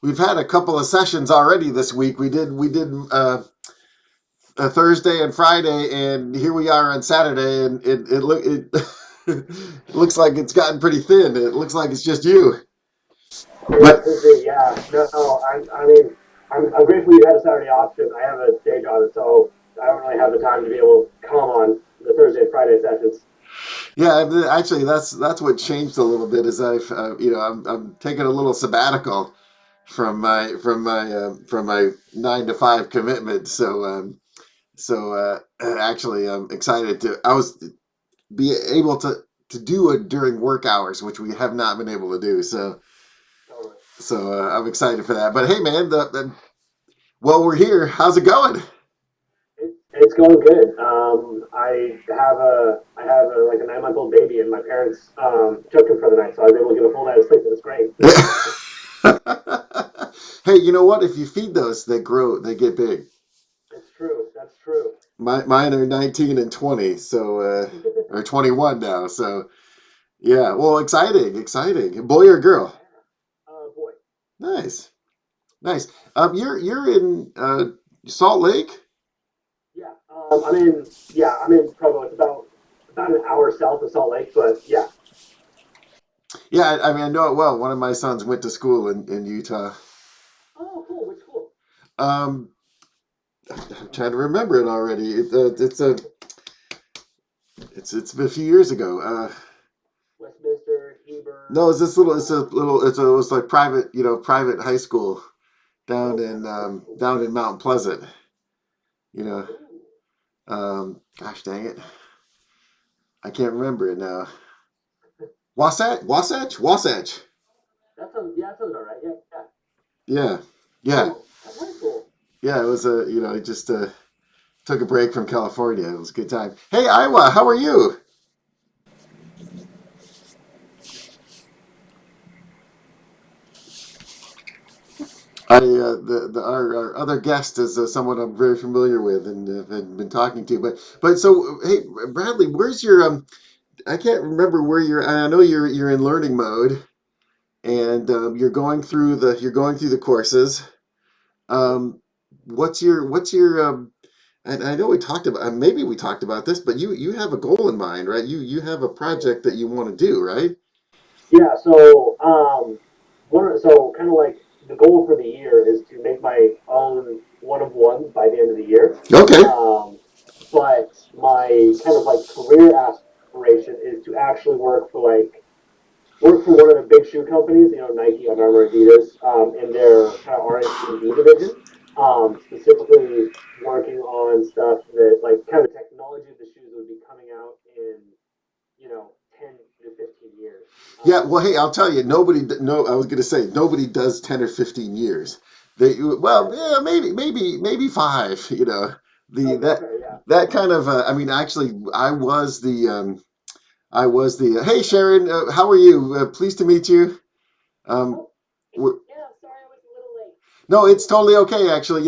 we've had a couple of sessions already this week. We did a Thursday and Friday, and here we are on Saturday, and it it looks like it's gotten pretty thin. It looks like it's just you. It But could be, yeah. No, I mean, I'm grateful you had a Saturday option. I have a day job, so I don't really have the time to be able to come on the Thursday and Friday sessions. yeah, actually, that's what changed a little bit. Is I've I'm taking a little sabbatical from my 9 to 5 commitment. So actually, I'm excited to. I was be able to do it during work hours, which we have not been able to do. Totally. I'm excited for that. But hey, man, well, we're here. How's it going? It's going good. I have like a 9-month-old baby, and my parents took him for the night, so I was able to get a full night of sleep. It was great. Hey, you know what? If you feed those, they grow. They get big. It's true. That's true. Mine are 19 and 20, or 21 now. So yeah, well, exciting. Boy or girl? Boy. Nice, nice. You're in Salt Lake. Yeah. I'm in Provo. It's about an hour south of Salt Lake, but yeah. Yeah, I mean, I know it well. One of my sons went to school in Utah. Oh, cool. Which school? Um, I'm trying to remember it already. It's been a few years ago. Westminster, Heber. No, it was like private, private high school Oh, private high school. down in Mount Pleasant. You know, Ooh, gosh dang it, I can't remember it now. Wasatch. that sounds all right. Yeah, yeah. Yeah, yeah, Oh, that's very cool. yeah. It was I just took a break from California. It was a good time. Hey, Iowa, how are you? Our other guest is someone I'm very familiar with and have been talking to. But so hey, Bradley, where's your I can't remember where you're. I know you're in learning mode, and you're going through the courses. Yep. Um, what's your and I know we talked about maybe we talked about this, but you have a goal in mind, right? You have a project that you want to do, right? Yeah. So kind of like the goal for the year is to make my own one of ones by the end of the year. Okay. Um, but my kind of like career aspiration is to actually work for one of the big shoe companies, Nike, Under Armour, Adidas, in their kind of R&D division, specifically working on stuff that like kind of technology of the shoes would be coming out in 10 to 15 years. Yeah. Well, hey, I'll tell you, nobody. No, I was going to say nobody does 10 or 15 years. Well, Right. yeah, maybe 5. The Okay. Fair. Yeah. that kind of. I mean, actually, I was the. Hey, Sharon, how are you? Pleased to meet you. Um, Oh, we're, yeah, sorry I was a little late. no, it's totally okay. Actually,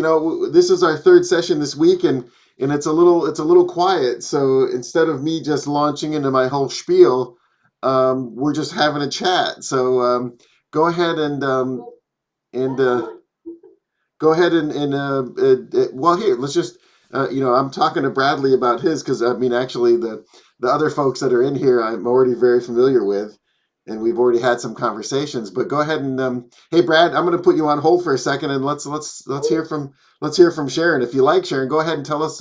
this is our third session this week, and it's a little quiet. So instead of me just launching into my whole spiel, we're just having a chat. So go ahead Well, and that's fine. go ahead well, here, let's just I'm talking to Bradley about his because I mean actually the other folks that are in here I'm already very familiar with, and we've already had some conversations. But go ahead and hey, Brad, I'm going to put you on hold for a second, and let's Totally. hear from Sharon. If you like, Sharon, go ahead and tell us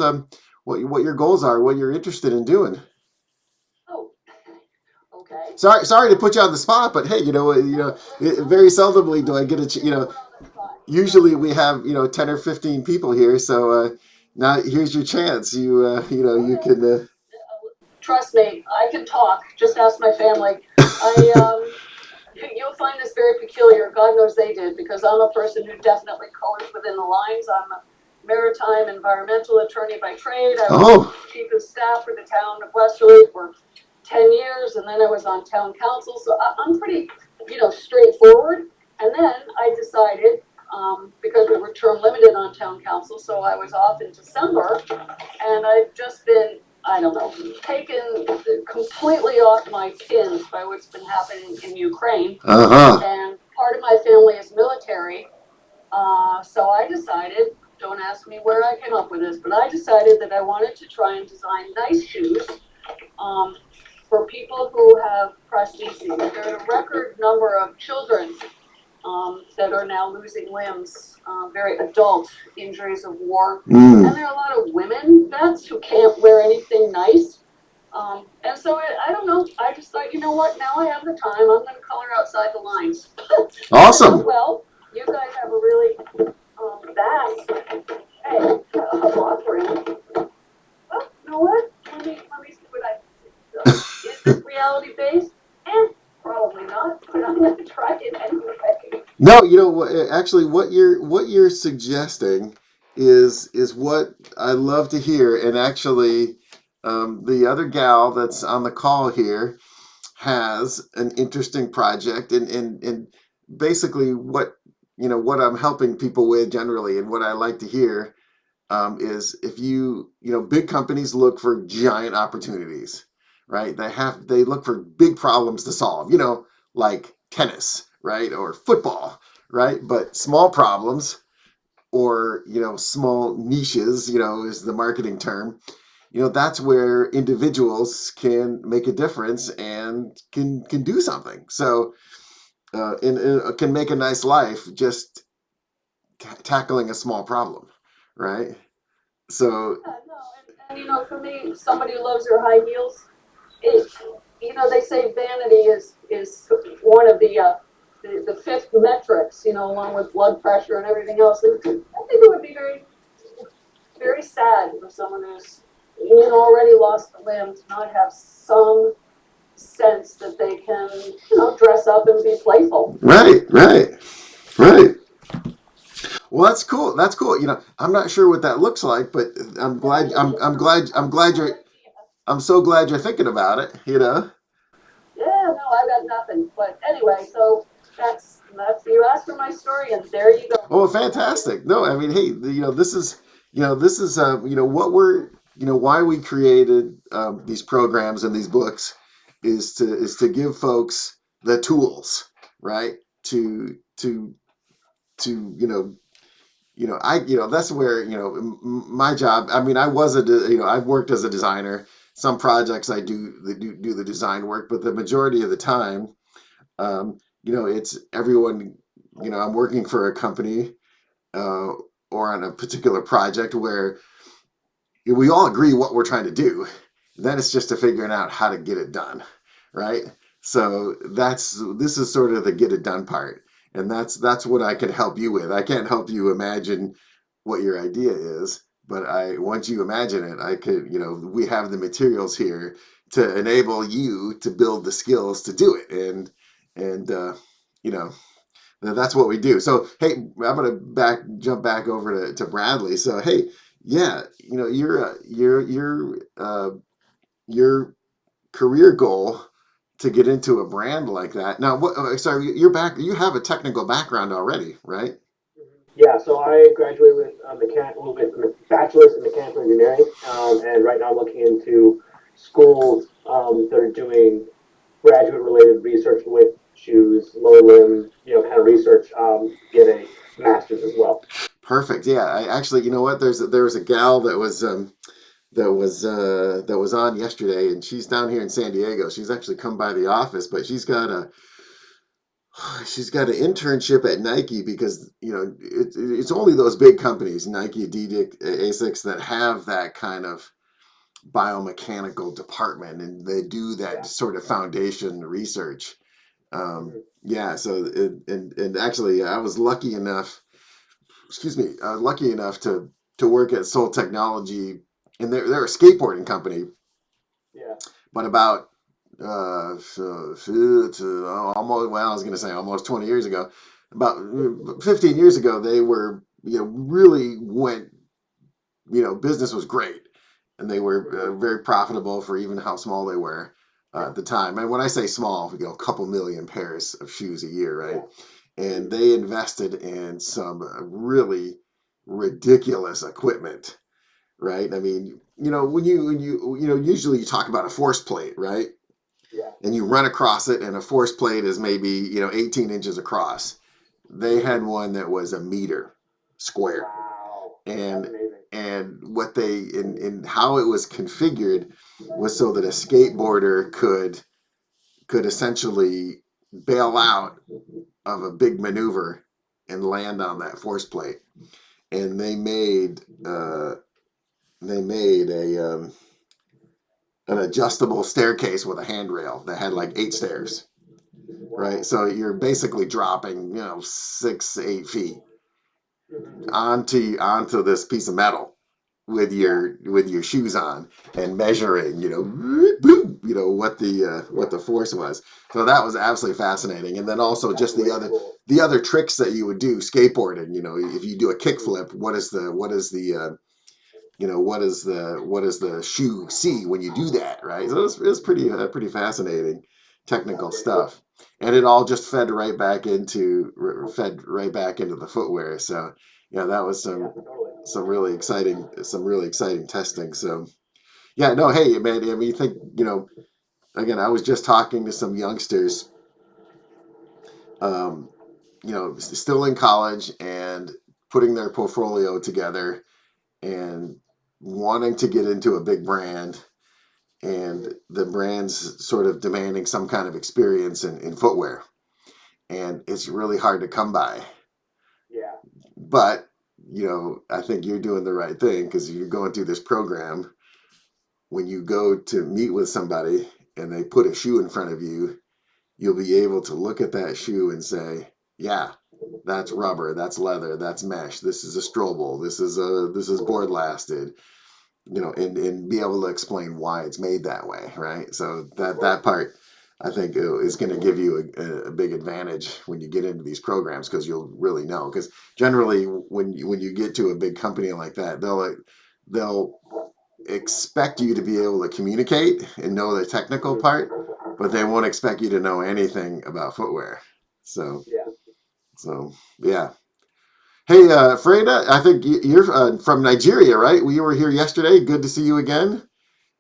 what your goals are, what you're interested in doing. Oh, okay. Sorry to put you on the spot, but hey, No, very seldomly do I get you're put on the spot. usually we have 10 or 15 people here, so now here's your chance. You Okay. can Trust me, I can talk. Just ask my family. I You'll find this very peculiar. God knows they did, because I'm a person who definitely colors within the lines. I'm a maritime environmental attorney by trade. I was oh chief of staff for the town of Westerly for 10 years, and then I was on town council. So I'm pretty, straightforward. And then I decided, because we were term limited on town council, so I was off in December, and I've just been, I don't know, taken completely off my pins by what's been happening in Ukraine. uh-huh And part of my family is military. So I decided, don't ask me where I came up with this, but I decided that I wanted to try and design nice shoes um, for people who have prostheses. There are a record number of children that are now losing limbs, very adult injuries of war. And there are a lot of women vets who can't wear anything nice. And so I don't know, I just thought, you know what, now I have the time, I'm gonna color outside the lines. Awesome. Well, you guys have a really vast, hey, offering. Well, you know what, let me see what I can see. So, is this reality based? Probably not, but I'm gonna try it anyway. No, actually, what you're suggesting is what I love to hear. And actually, the other gal that's on the call here has an interesting project, and basically what I'm helping people with generally, and what I like to hear is if big companies look for giant opportunities, right? They look for big problems to solve, like tennis, right? Or football, right? But small problems, or, small niches, is the marketing term. That's where individuals can make a difference and can do something. So, can make a nice life just tackling a small problem, right? So, Yeah, no, and for me, somebody who loves their high heels, it, they say vanity is one of the fifth metrics, along with blood pressure and everything else. And I think it would be very, very sad for someone who's already lost a limb to not have some sense that they can, dress up and be playful. right. Well, that's cool. That's cool. I'm not sure what that looks like, but I'm so glad you're thinking about it. Yeah, no, I've got nothing. But anyway, so that's you asked for my story, and there you go. Oh, fantastic. No, I mean, hey, this is what we're, why we created these programs and these books is to give folks the tools, right? To that's where my job. I mean, I've worked as a designer. Some projects I do the design work, but the majority of the time, it's everyone. I'm working for a company, uh, or on a particular project where we all agree what we're trying to do. Then it's just to figuring out how to get it done, right? So this is sort of the get it done part, and that's what I can help you with. I can't help you imagine what your idea is, but once you imagine it, I could, we have the materials here to enable you to build the skills to do it, and you know that's what we do. So, hey, I'm gonna jump back over to Bradley. So, hey, yeah, your career goal to get into a brand like that. Now, sorry, you have a technical background already, right? Yeah, so I graduated with bachelor's in mechanical engineering, and right now I'm looking into schools that are doing graduate-related research with shoes, lower limb, kind of research. Get a master's as well. Perfect. Yeah, I actually, you know what? There was a gal that was on yesterday, and she's down here in San Diego. She's actually come by the office, but she's got an internship at Nike, because it's only those big companies, Nike, Adidas, Asics, that have that kind of biomechanical department, and they do that sort of foundation research. Yeah, so and actually, I was lucky enough, to work at Soul Technology, and they're a skateboarding company. Yeah. But about almost, well, I was going to say almost 20 years ago, about 15 years ago, they were, really went, business was great, and they were very profitable for even how small they were at the time. And when I say small, a couple million pairs of shoes a year, right? And they invested in some really ridiculous equipment, right? I mean, when you usually you talk about a force plate, right? Yeah. and you run across it, and a force plate is maybe 18 inches across. They had one that was a meter square, Wow. and That's amazing. what they in how it was configured was so that a skateboarder could essentially bail out of a big maneuver and land on that force plate. And they made an adjustable staircase with a handrail that had like 8 stairs, right? So you're basically dropping 6-8 feet Mhm. onto this piece of metal with your shoes on, and measuring what the force was. So that was absolutely fascinating. And then also That's just way cool. the other tricks that you would do skateboarding. If you do a Mhm. kickflip, what is the what does the shoe see when you do that, right? So it's pretty fascinating technical That's very cool. stuff, and it all just fed right back into the footwear. So yeah, that was Yeah, totally. some really exciting testing. So yeah, no, hey man, I mean, you think again, I was just talking to some youngsters, um, still in college and putting their portfolio together and wanting to get into a big brand, and the brand's sort of demanding some kind of experience in footwear, and it's really hard to come by. Yeah. But I think you're doing the right thing, because you're going through this program. When you go to meet with somebody and they put a shoe in front of you, you'll be able to look at that shoe and say, yeah, that's rubber, that's leather, that's mesh, this is a Strobel, this is board lasted, and be able to explain why it's made that way, right? So that part, I think, is going to give you a big advantage when you get into these programs, because you'll really know. Because generally, when you get to a big company like that, they'll expect you to be able to communicate and know the technical Mhm. part, but they won't expect you to know anything about footwear. So Yeah. so yeah. Hey, Freda, I think you're from Nigeria, right? We were here yesterday. Good to see you again.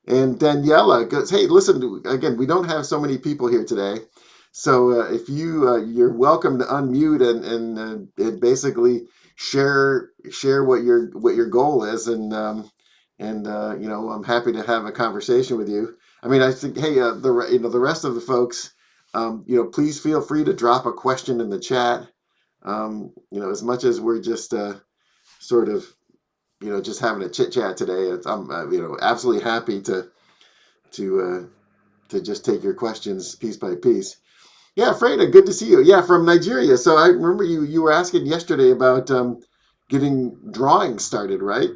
And Daniela goes, "Hey, listen, again, we don't have so many people here today, so if you're welcome to unmute and basically share what your goal is, and I'm happy to have a conversation with you. I mean, I think, hey, the rest of the folks, please feel free to drop a question in the chat. As much as we're just sort of just having a chit chat today, I'm absolutely happy to uh, to just take your questions piece by piece. Yeah, Freda, good to see you. Yeah, from Nigeria. So I remember you were asking yesterday about getting drawing started, right?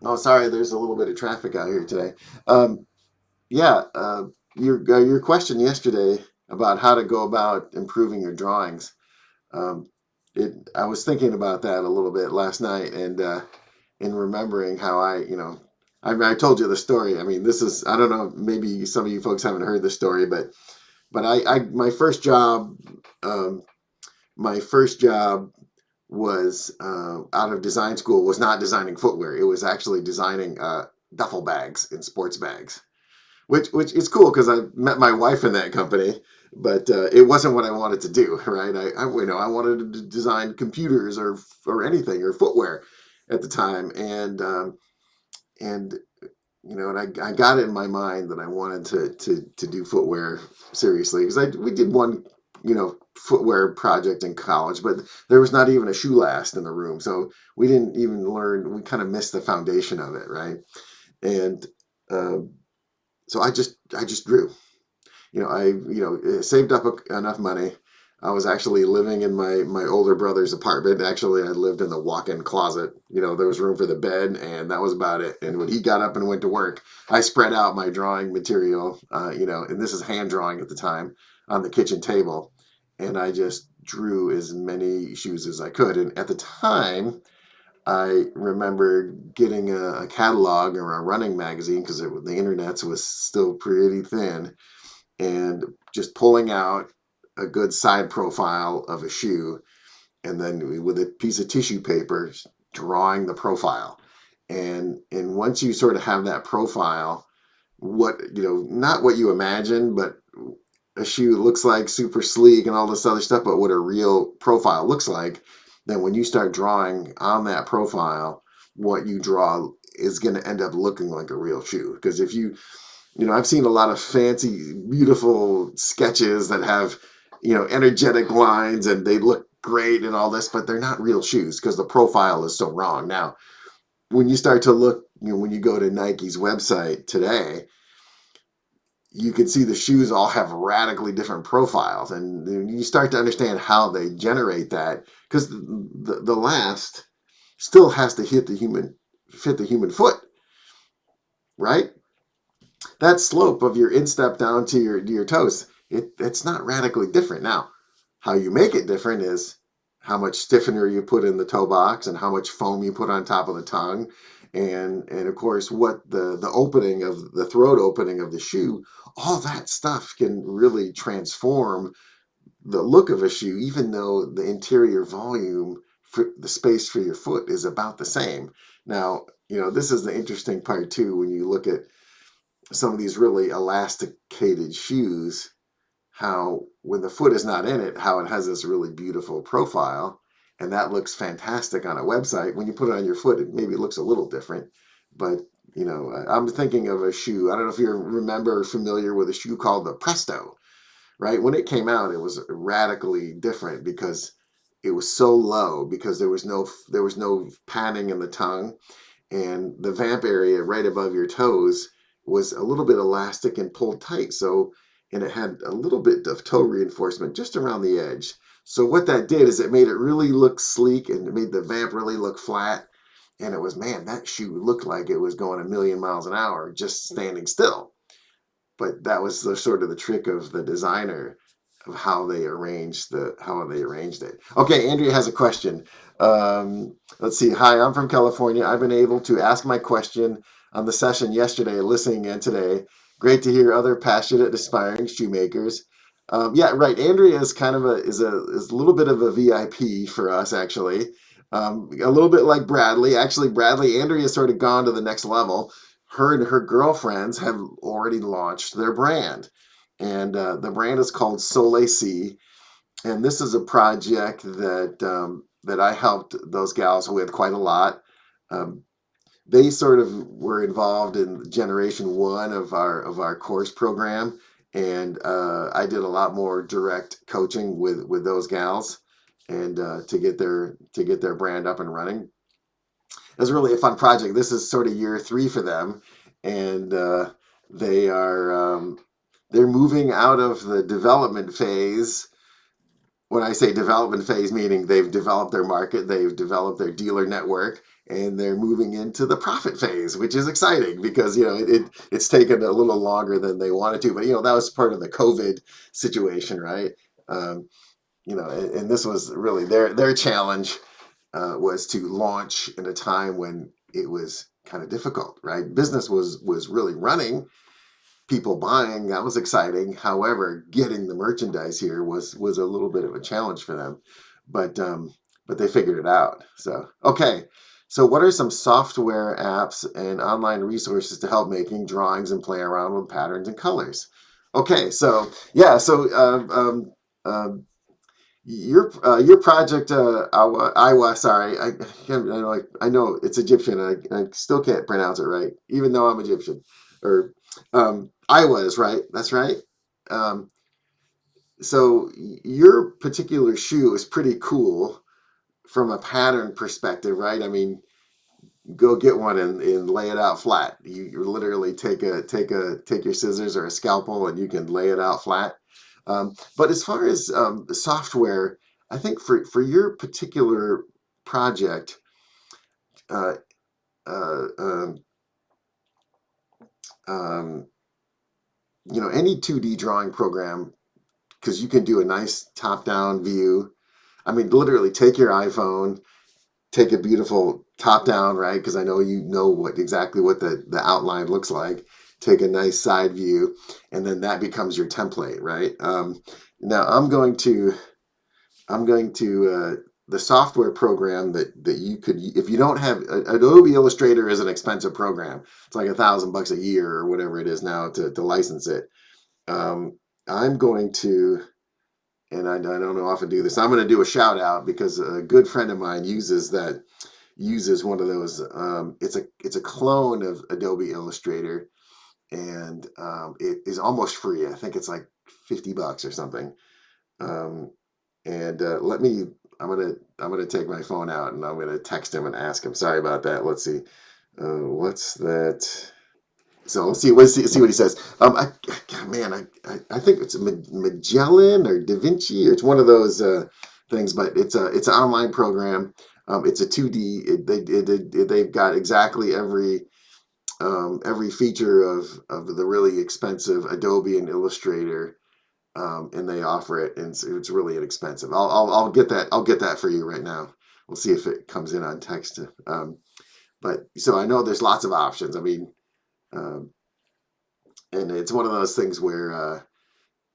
Oh, sorry, there's a little bit of traffic out here today. Um, yeah, your question yesterday about how to go about improving your drawings. Um, I was thinking about that a little bit last night, and in remembering how I told you the story. I mean, this is, I don't know, maybe some of you folks haven't heard the story, but my first job, um, my first job was out of design school, was not designing footwear. It was actually designing duffel bags and sports bags, which is cool because I met my wife in that company, but it wasn't what I wanted to do. Right? I wanted to design computers or anything or footwear at the time, and and I got it in my mind that I wanted to do footwear seriously, because we did one footwear project in college, but there was not even a shoe last in the room, so we didn't even learn. We kind of missed the foundation of it, right? And um, so I just drew. I saved up enough money. I was actually living in my older brother's apartment. Actually, I lived in the walk-in closet. There was room for the bed, and that was about it. And when he got up and went to work, I spread out my drawing material, and this is hand drawing at the time, on the kitchen table, and I just drew as many shoes as I could. And at the time, I remember getting a catalog or a running magazine, because the internet was still pretty thin, and just pulling out a good side profile of a shoe, and then with a piece of tissue paper drawing the profile. And once you sort of have that profile, what, not what you imagine, but a shoe looks like super sleek and all this other stuff, but what a real profile looks like, then when you start drawing on that profile, what you draw is going to end up looking like a real shoe. Because if I've seen a lot of fancy, beautiful sketches that have, energetic lines and they look great and all this, but they're not real shoes because the profile is so wrong. Now, when you start to look, when you go to Nike's website today, you can see the shoes all have radically different profiles, and you start to understand how they generate that, because the last still has to fit the human foot, right? That slope of your instep down to your toes, it's not radically different. Now, how you make it different is how much stiffener you put in the toe box and how much foam you put on top of the tongue, and of course what the opening of the throat opening of the shoe. All that stuff can really transform the look of a shoe, even though the interior volume for the space for your foot is about the same. Now, this is the interesting part too when you look at some of these really elasticated shoes, how when the foot is not in it, how it has this really beautiful profile, and that looks fantastic on a website. When you put it on your foot, it maybe looks a little different. But I'm thinking of a shoe. I don't know if you remember or familiar with a shoe called the Presto, right? When it came out, it was radically different because it was so low, because there was no padding in the tongue, and the vamp area right above your toes was a little bit elastic and pulled tight. And it had a little bit of toe reinforcement just around the edge. So what that did is it made it really look sleek, and it made the vamp really look flat. And it was, man, that shoe looked like it was going a million miles an hour just standing still. But that was the sort of the trick of the designer of how they arranged it. Okay, Andrea has a question. Let's see. Hi, I'm from California. I've been able to ask my question on the session yesterday, listening in today. Great to hear other passionate, aspiring shoemakers. Yeah, right. Andrea is kind of a little bit of a VIP for us, actually. A little bit like Bradley. Actually, Andrea has sort of gone to the next level. Her and her girlfriends have already launched their brand, and the brand is called Soleil C. And this is a project that I helped those gals with quite a lot. Um, they sort of were involved in generation one of our course program, and I did a lot more direct coaching with those gals, and to get their brand up and running. It was really a fun project. This is sort of year three for them, and they are they're moving out of the development phase. When I say development phase, meaning they've developed their market, they've developed their dealer network, and they're moving into the profit phase, which is exciting because it's taken a little longer than they wanted to. But that was part of the COVID situation, right? Um, and this was really their challenge, was to launch in a time when it was kind of difficult, right? Business was really running, people buying, that was exciting. However, getting the merchandise here was a little bit of a challenge for them, but they figured it out. So okay, so what are some software apps and online resources to help making drawings and play around with patterns and colors? Okay, so yeah, so your project, Iowa. Sorry, I know it's Egyptian. I still can't pronounce it right, even though I'm Egyptian. Or Iowa is right. That's right. Um, so your particular shoe is pretty cool from a pattern perspective, right? I mean, go get one and lay it out flat. You literally take your scissors or a scalpel and you can lay it out flat. But as far as the software, I think for your particular project, uh, uh, um, um, any 2D drawing program, because you can do a nice top-down view. I mean, literally take your iPhone, take a beautiful top down, right? Because I know exactly what the outline looks like. Take a nice side view, and then that becomes your template, right? Now I'm going to the software program that you could, if you don't have Adobe Illustrator is an expensive program. It's like $1,000 a year or whatever it is now to license it. I'm going to, and I don't often do this. I'm going to do a shout out because a good friend of mine uses one of those. It's a clone of Adobe Illustrator, and it is almost free. I think it's like $50 or something. And I'm gonna take my phone out and I'm gonna text him and ask him. Sorry about that. Let's see. What's that? So let's see what he says. I think it's Magellan or Da Vinci. Or it's one of those things, but it's an online program. It's a 2D. They've got exactly every feature of the really expensive Adobe and Illustrator, and they offer it, and it's really inexpensive. I'll get that. I'll get that for you right now. We'll see if it comes in on text. But so I know there's lots of options. I mean, um, and it's one of those things where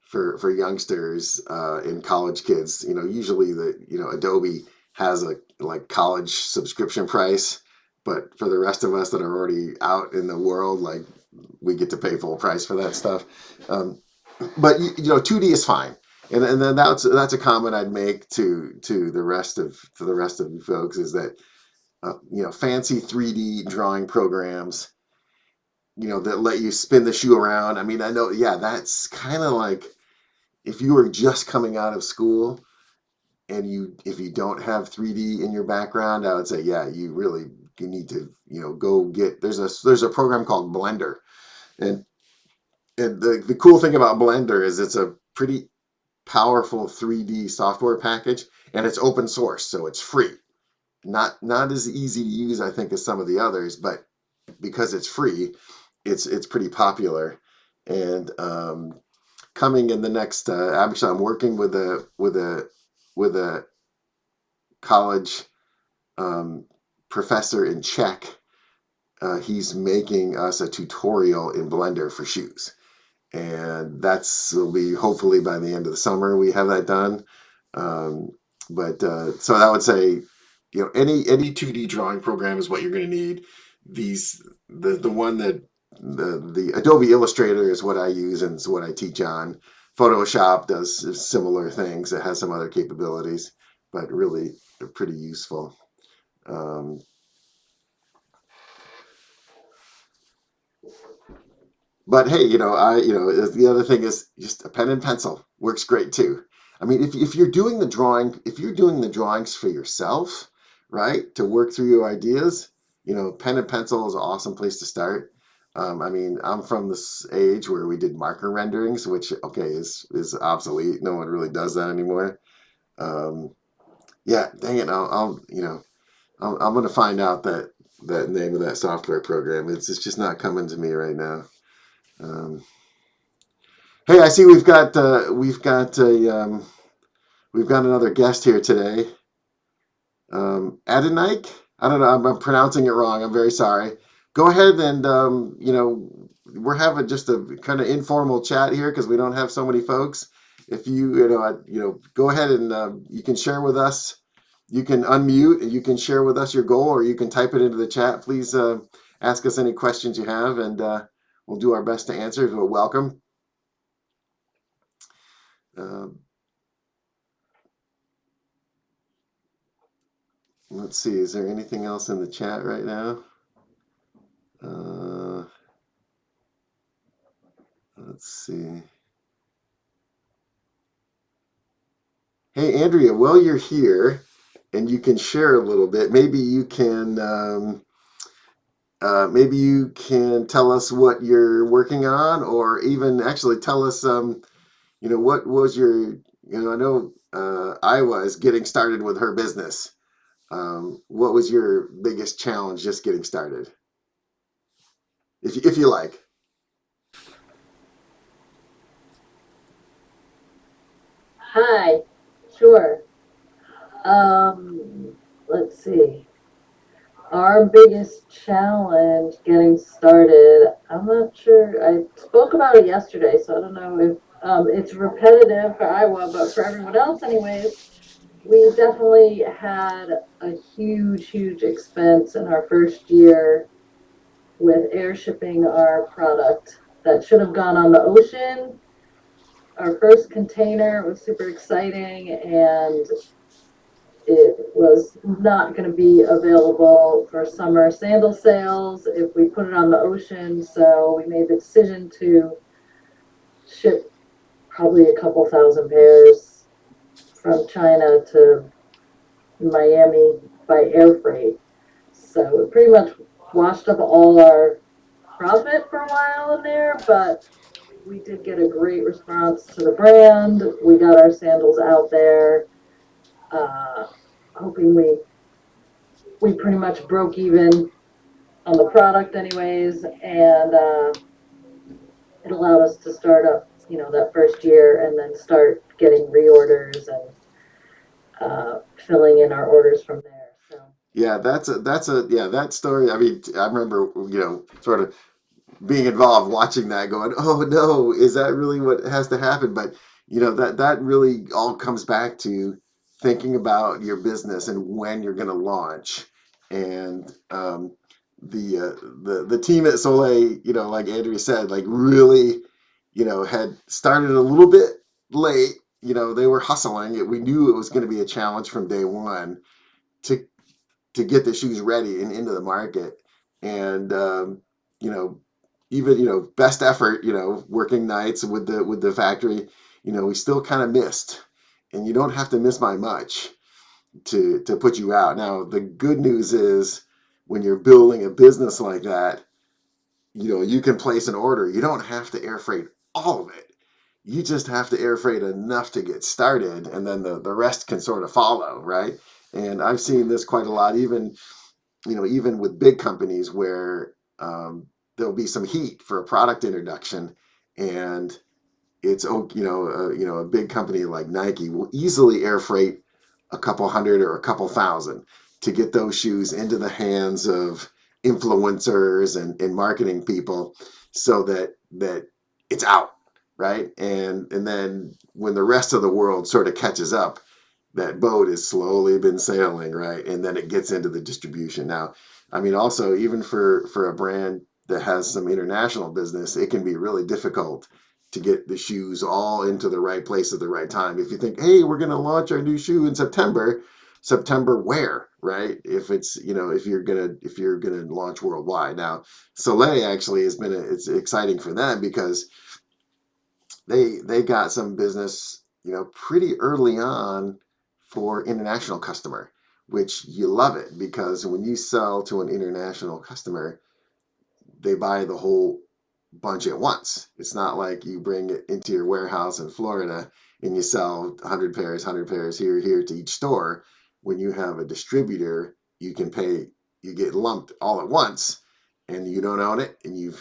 for youngsters and college kids, usually Adobe has a like college subscription price, but for the rest of us that are already out in the world, like we get to pay full price for that stuff. Um, but 2D is fine, and then that's a comment I'd make to the rest of you folks is that fancy 3D drawing programs that let you spin the shoe around. I mean, I know, yeah, that's kind of like if you were just coming out of school and if you don't have 3D in your background, I would say, yeah, you need to, go get, there's a program called Blender. And the cool thing about Blender is it's a pretty powerful 3D software package, and it's open source, so it's free. Not as easy to use, I think, as some of the others, but because it's free, it's pretty popular. And coming in the next, actually, I'm working with a college professor in Czech. He's making us a tutorial in Blender for shoes, and will be hopefully by the end of the summer we have that done. But so I would say, any 2D drawing program is what you're going to need. The one that the Adobe Illustrator is what I use and it's what I teach on. Photoshop does similar things. It has some other capabilities, but really they're pretty useful. Um, But hey, the other thing is just a pen and pencil works great too. I mean, if you're doing the drawings for yourself, right, to work through your ideas, pen and pencil is an awesome place to start. I mean, I'm from this age where we did marker renderings, which okay is obsolete. No one really does that anymore. Um, yeah, dang it, I'm gonna find out that name of that software program. It's just not coming to me right now. Um, Hey, I see we've got another guest here today. Adenike? I don't know. I'm pronouncing it wrong. I'm very sorry. Go ahead and we're having just a kind of informal chat here because we don't have so many folks. If go ahead and you can share with us. You can unmute and you can share with us your goal, or you can type it into the chat. Please ask us any questions you have, and we'll do our best to answer. So welcome. Um, Let's see, is there anything else in the chat right now? Uh, let's see. Hey, Andrea, while you're here and you can share a little bit, maybe you can tell us what you're working on, or even actually tell us, what was I know Iowa is getting started with her business. What was your biggest challenge just getting started? If you like. Hi, sure. Let's see. Our biggest challenge getting started, I'm not sure. I spoke about it yesterday, so I don't know if it's repetitive for Iowa, but for everyone else, anyways, we definitely had a huge expense in our first year with air shipping our product that should have gone on the ocean. Our first container was super exciting, and it was not going to be available for summer sandal sales if we put it on the ocean. So we made the decision to ship probably a couple thousand pairs from China to Miami by air freight. So it pretty much washed up all our profit for a while in there, but we did get a great response to the brand. We got our sandals out there, uh, hoping we pretty much broke even on the product anyways, and it allowed us to start up, that first year and then start getting reorders and filling in our orders from there. So Yeah, yeah, that story. I mean, I remember, sort of being involved, watching that, going, "Oh no, is that really what has to happen?" But that really all comes back to thinking about your business and when you're going to launch. And the team at Soleil, like Andrea said, like really, had started a little bit late. They were hustling. We knew it was going to be a challenge from day one to get the shoes ready and into the market. And you know, even best effort, working nights with the factory, we still kind of missed. And you don't have to miss by much to put you out. Now the good news is when you're building a business like that, you can place an order. You don't have to air freight all of it. You just have to air freight enough to get started, and then the rest can sort of follow, right? And I've seen this quite a lot, even with big companies where there'll be some heat for a product introduction, and it's a big company like Nike will easily air freight a couple hundred or a couple thousand to get those shoes into the hands of influencers and marketing people, so that it's out, right? And then when the rest of the world sort of catches up, that boat has slowly been sailing, right? And then it gets into the distribution. Now, I mean, also, even for a brand that has some international business, it can be really difficult to get the shoes all into the right place at the right time. If you think, hey, we're going to launch our new shoe in September where, right? If it's, if you're gonna launch worldwide. Now, Soleil actually it's exciting for them because they got some business, pretty early on for international customer, which you love it because when you sell to an international customer, they buy the whole bunch at once. It's not like you bring it into your warehouse in Florida and you sell 100 pairs here to each store. When you have a distributor, you get lumped all at once, and you don't own it, and you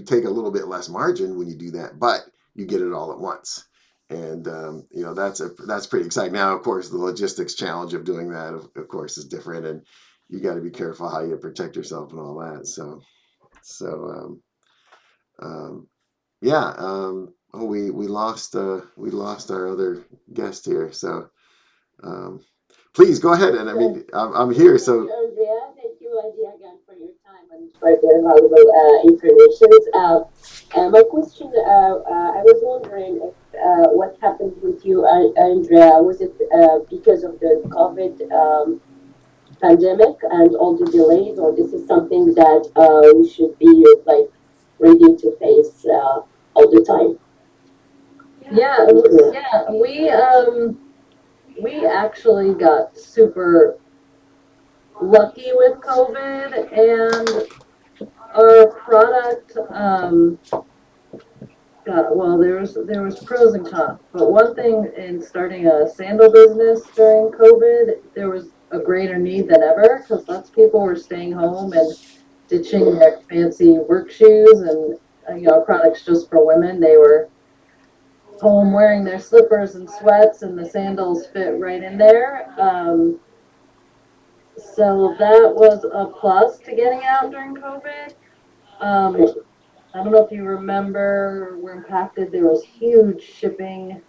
take a little bit less margin when you do that, but you get it all at once. And that's pretty exciting. Now, of course, the logistics challenge of doing that, of course, is different, and you got to be careful how you protect yourself and all that. So um, yeah. Oh, we lost our other guest here. So um, please go ahead. And I mean, I'm here. Thank So you, Andrea. Thank you, Lydia, again for your time and for the valuable information. My question, I was wondering if what happened with you, Andrea, was it because of the COVID pandemic and all the delays, or this is something that we should be like ready to face all the time? yeah, we actually got super lucky with COVID, and our product well, there was pros and cons, but one thing in starting a sandal business during COVID, there was a greater need than ever because lots of people were staying home and ditching their fancy work shoes and products just for women. They were home wearing their slippers and sweats, and the sandals fit right in there. So that was a plus to getting out during COVID. Um, I don't know if you remember, we're impacted. There was huge shipping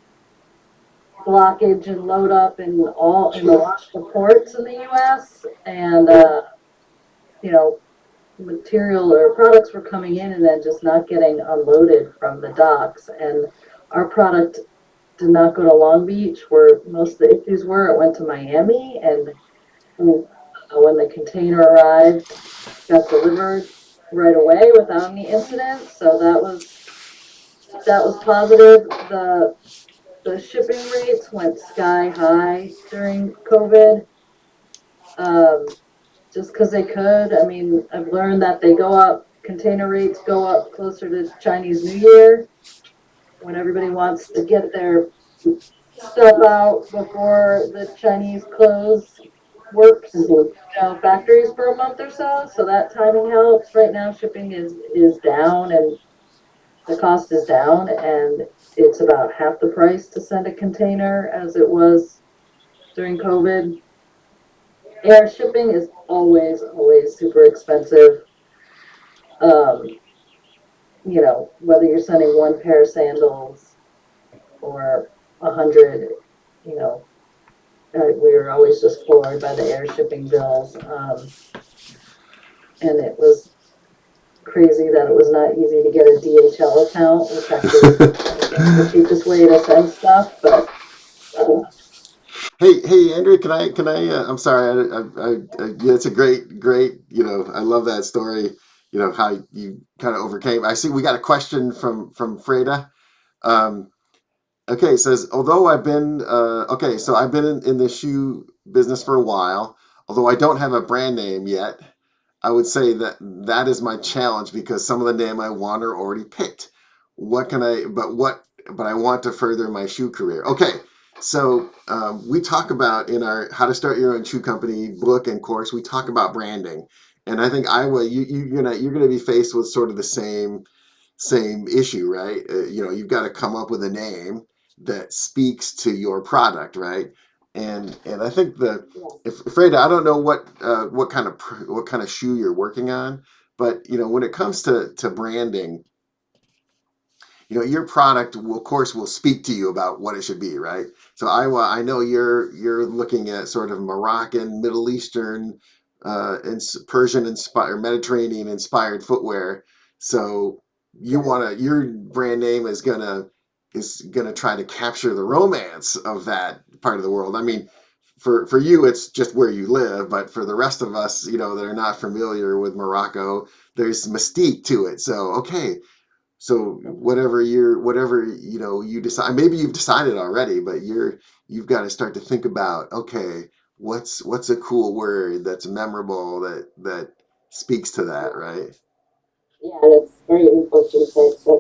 blockage and load up in the ports in the U.S. and you know, material or products were coming in and then just not getting unloaded from the docks. And our product did not go to Long Beach, where most of the issues were. It went to Miami, and when the container arrived, got delivered right away without any incident. So that was positive. The shipping rates went sky high during COVID, just because they could. I mean, I've learned that they go up, container rates go up closer to Chinese New Year when everybody wants to get their stuff out before the Chinese close works, factories for a month or so. So that timing helps. Right now, shipping is down and the cost is down, and it's about half the price to send a container as it was during COVID. Air shipping is always super expensive. Um, whether you're sending one pair of sandals or 100, we were always just floored by the air shipping bills. And it was crazy that it was not easy to get a DHL account, which actually is the cheapest way to send stuff. But Hey, Andrea, I'm sorry. Yeah, it's a great. I love that story. How you kind of overcame. I see we got a question from Freda. Um, okay, it says although I've been so I've been in the shoe business for a while. Although I don't have a brand name yet, I would say that is my challenge because some of the name I want are already picked. What can I? But I want to further my shoe career. Okay, so we talk about in our How to Start Your Own Shoe Company book and course. We talk about branding, and I think Iowa, you're gonna be faced with sort of the same issue, right? You've got to come up with a name that speaks to your product, right? And I think if Freda, I don't know what kind of shoe you're working on, but when it comes to branding, your product will, of course, will speak to you about what it should be, right? So I know you're looking at sort of Moroccan, Middle Eastern, and Persian inspired, Mediterranean inspired footwear. So your brand name is gonna try to capture the romance of that part of the world. I mean, for you, it's just where you live, but for the rest of us, that are not familiar with Morocco, there's mystique to it. So okay, so whatever you decide, maybe you've decided already, but you've got to start to think about, okay, what's a cool word that's memorable that speaks to that, right? Yeah, that's very important. So the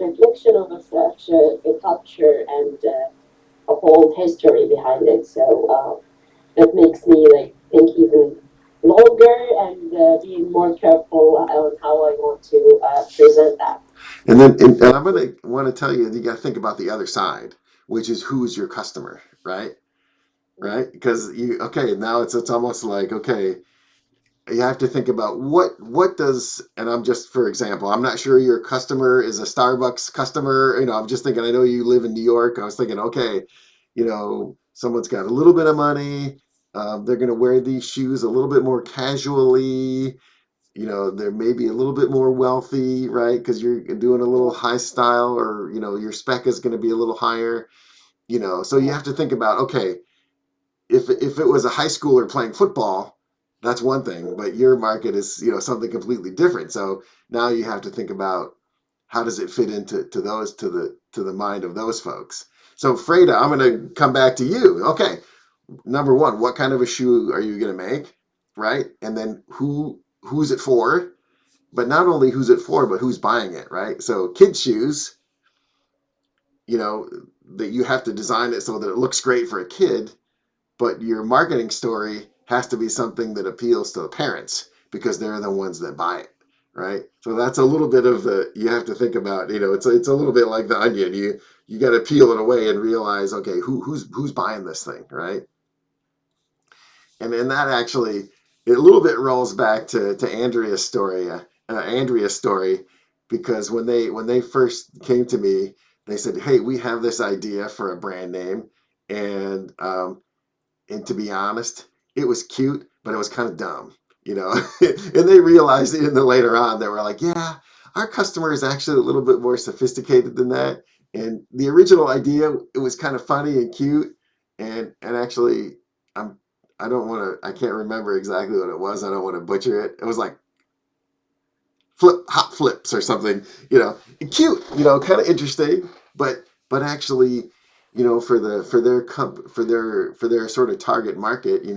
reflection of such a culture and a whole history behind it. So that makes me like think even longer and being more careful on how I want to present that. And I'm gonna want to tell you, you got to think about the other side, which is who's your customer, right? Right? Because now it's almost like, okay, you have to think about what does, and I'm just, for example, I'm not sure your customer is a Starbucks customer. I'm just thinking, I know you live in New York. I was thinking, okay, someone's got a little bit of money. They're going to wear these shoes a little bit more casually. They're maybe a little bit more wealthy, right? Because you're doing a little high style, or your spec is going to be a little higher. So you have to think about, okay, if it was a high schooler playing football, that's one thing, but your market is something completely different. So now you have to think about how does it fit into the mind of those folks. So Freda, I'm going to come back to you. Okay, number one, what kind of a shoe are you going to make, right? And then who's it for? But not only who's it for, but who's buying it, right? So kids shoes, that you have to design it so that it looks great for a kid, but your marketing story has to be something that appeals to the parents because they're the ones that buy it, right? So that's a little bit of you have to think about, it's a little bit like the onion. You got to peel it away and realize, okay, who's buying this thing, right? And then that actually, it a little bit rolls back to Andrea's story, because when they first came to me, they said, "Hey, we have this idea for a brand name," and to be honest, it was cute, but it was kind of dumb, you know. And they realized it in the later on. They were like, "Yeah, our customer is actually a little bit more sophisticated than that." And the original idea, it was kind of funny and cute, and actually, I'm I don't want to I can't remember exactly what it was. I don't want to butcher it. It was like hot flips or something, you know, cute, you know, kind of interesting, but actually, you know, for their sort of target market, you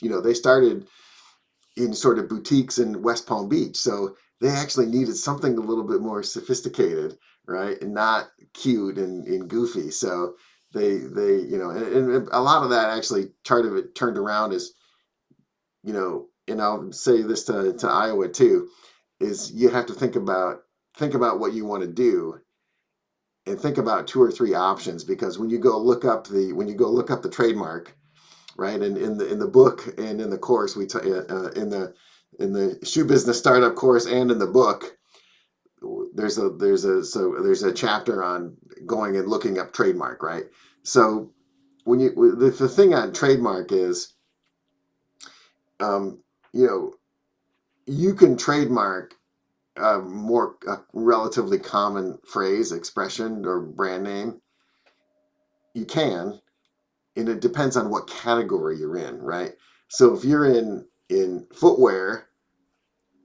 know, they started in sort of boutiques in West Palm Beach, so they actually needed something a little bit more sophisticated, right, and not cute and goofy. So they you know, and a lot of that actually turned around as, you know, and I'll say this to Iowa too, is you have to think about what you want to do, and think about two or three options, because when you go look up the trademark, right, and in the book and in the course in the shoe business startup course and in the book, there's a chapter on going and looking up trademark, right? So the thing on trademark is, um, you know, you can trademark a relatively common phrase, expression, or brand name. You can, and it depends on what category you're in, right? So if you're in footwear,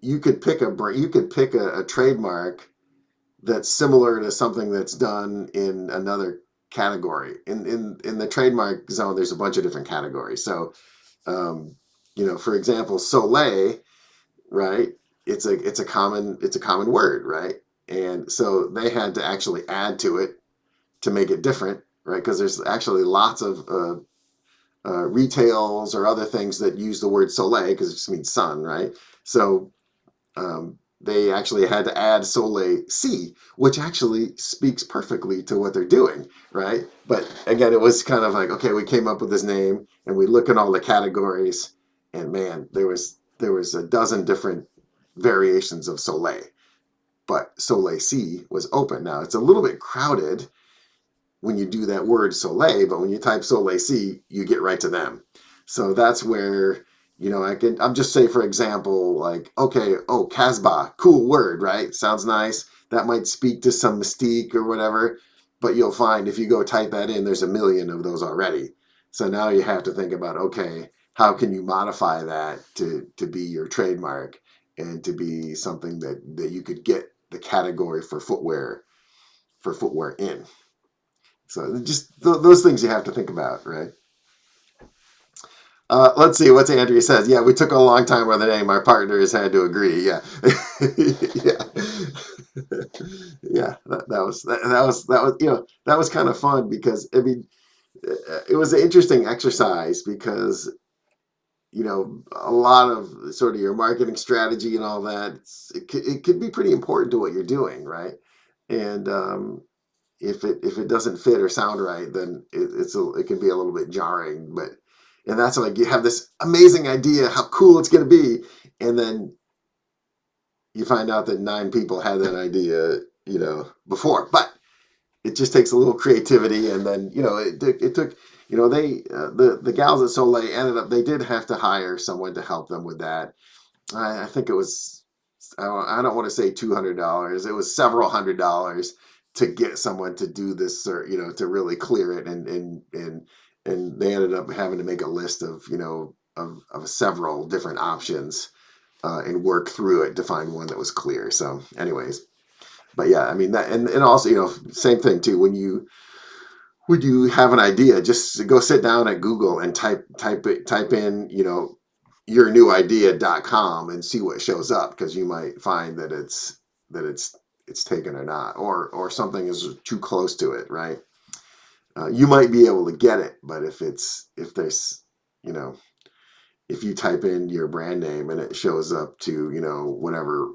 you could pick a trademark that's similar to something that's done in another category. In the trademark zone, there's a bunch of different categories. So, um, you know, for example, Soleil, right? It's a common word, right? And so they had to actually add to it to make it different, right? Because there's actually lots of retails or other things that use the word soleil because it just means sun, right? So they actually had to add Soleil C, which actually speaks perfectly to what they're doing, right? But again, it was kind of like, okay, we came up with this name and we look at all the categories, and man, there was a dozen different variations of Soleil, but Soleil C was open. Now it's a little bit crowded when you do that word Soleil, but when you type Soleil C, you get right to them. So that's where, you know, I'm just say, for example, like, okay, oh, Casbah, cool word, right? Sounds nice. That might speak to some mystique or whatever, but you'll find if you go type that in, there's a million of those already. So now you have to think about, okay, how can you modify that to be your trademark and to be something that you could get the category for footwear in. So just those things you have to think about, right? Let's see what Andrea says. Yeah, we took a long time with the name. Our partners had to agree. Yeah, yeah, yeah. That was that was kind of fun, because I mean, it was an interesting exercise, because you know, a lot of sort of your marketing strategy and all that, it could be pretty important to what you're doing, right? And if it doesn't fit or sound right, then it can be a little bit jarring. But and that's like, you have this amazing idea how cool it's going to be, and then you find out that 9 people had that idea, you know, before. But it just takes a little creativity, and then you know it took, you know, the gals at Soleil ended up, they did have to hire someone to help them with that. I think it was, I don't want to say $200. It was several $100s to get someone to do this, or you know, to really clear it, and they ended up having to make a list of, you know, of several different options, and work through it to find one that was clear. So, anyways, but yeah, I mean that, and also, you know, same thing too. When you have an idea, just go sit down at Google and type in, you know, yournewidea.com and see what shows up, because you might find that it's taken or not, or something is too close to it, right? You might be able to get it, but if there's, you know, if you type in your brand name and it shows up to, you know, whatever,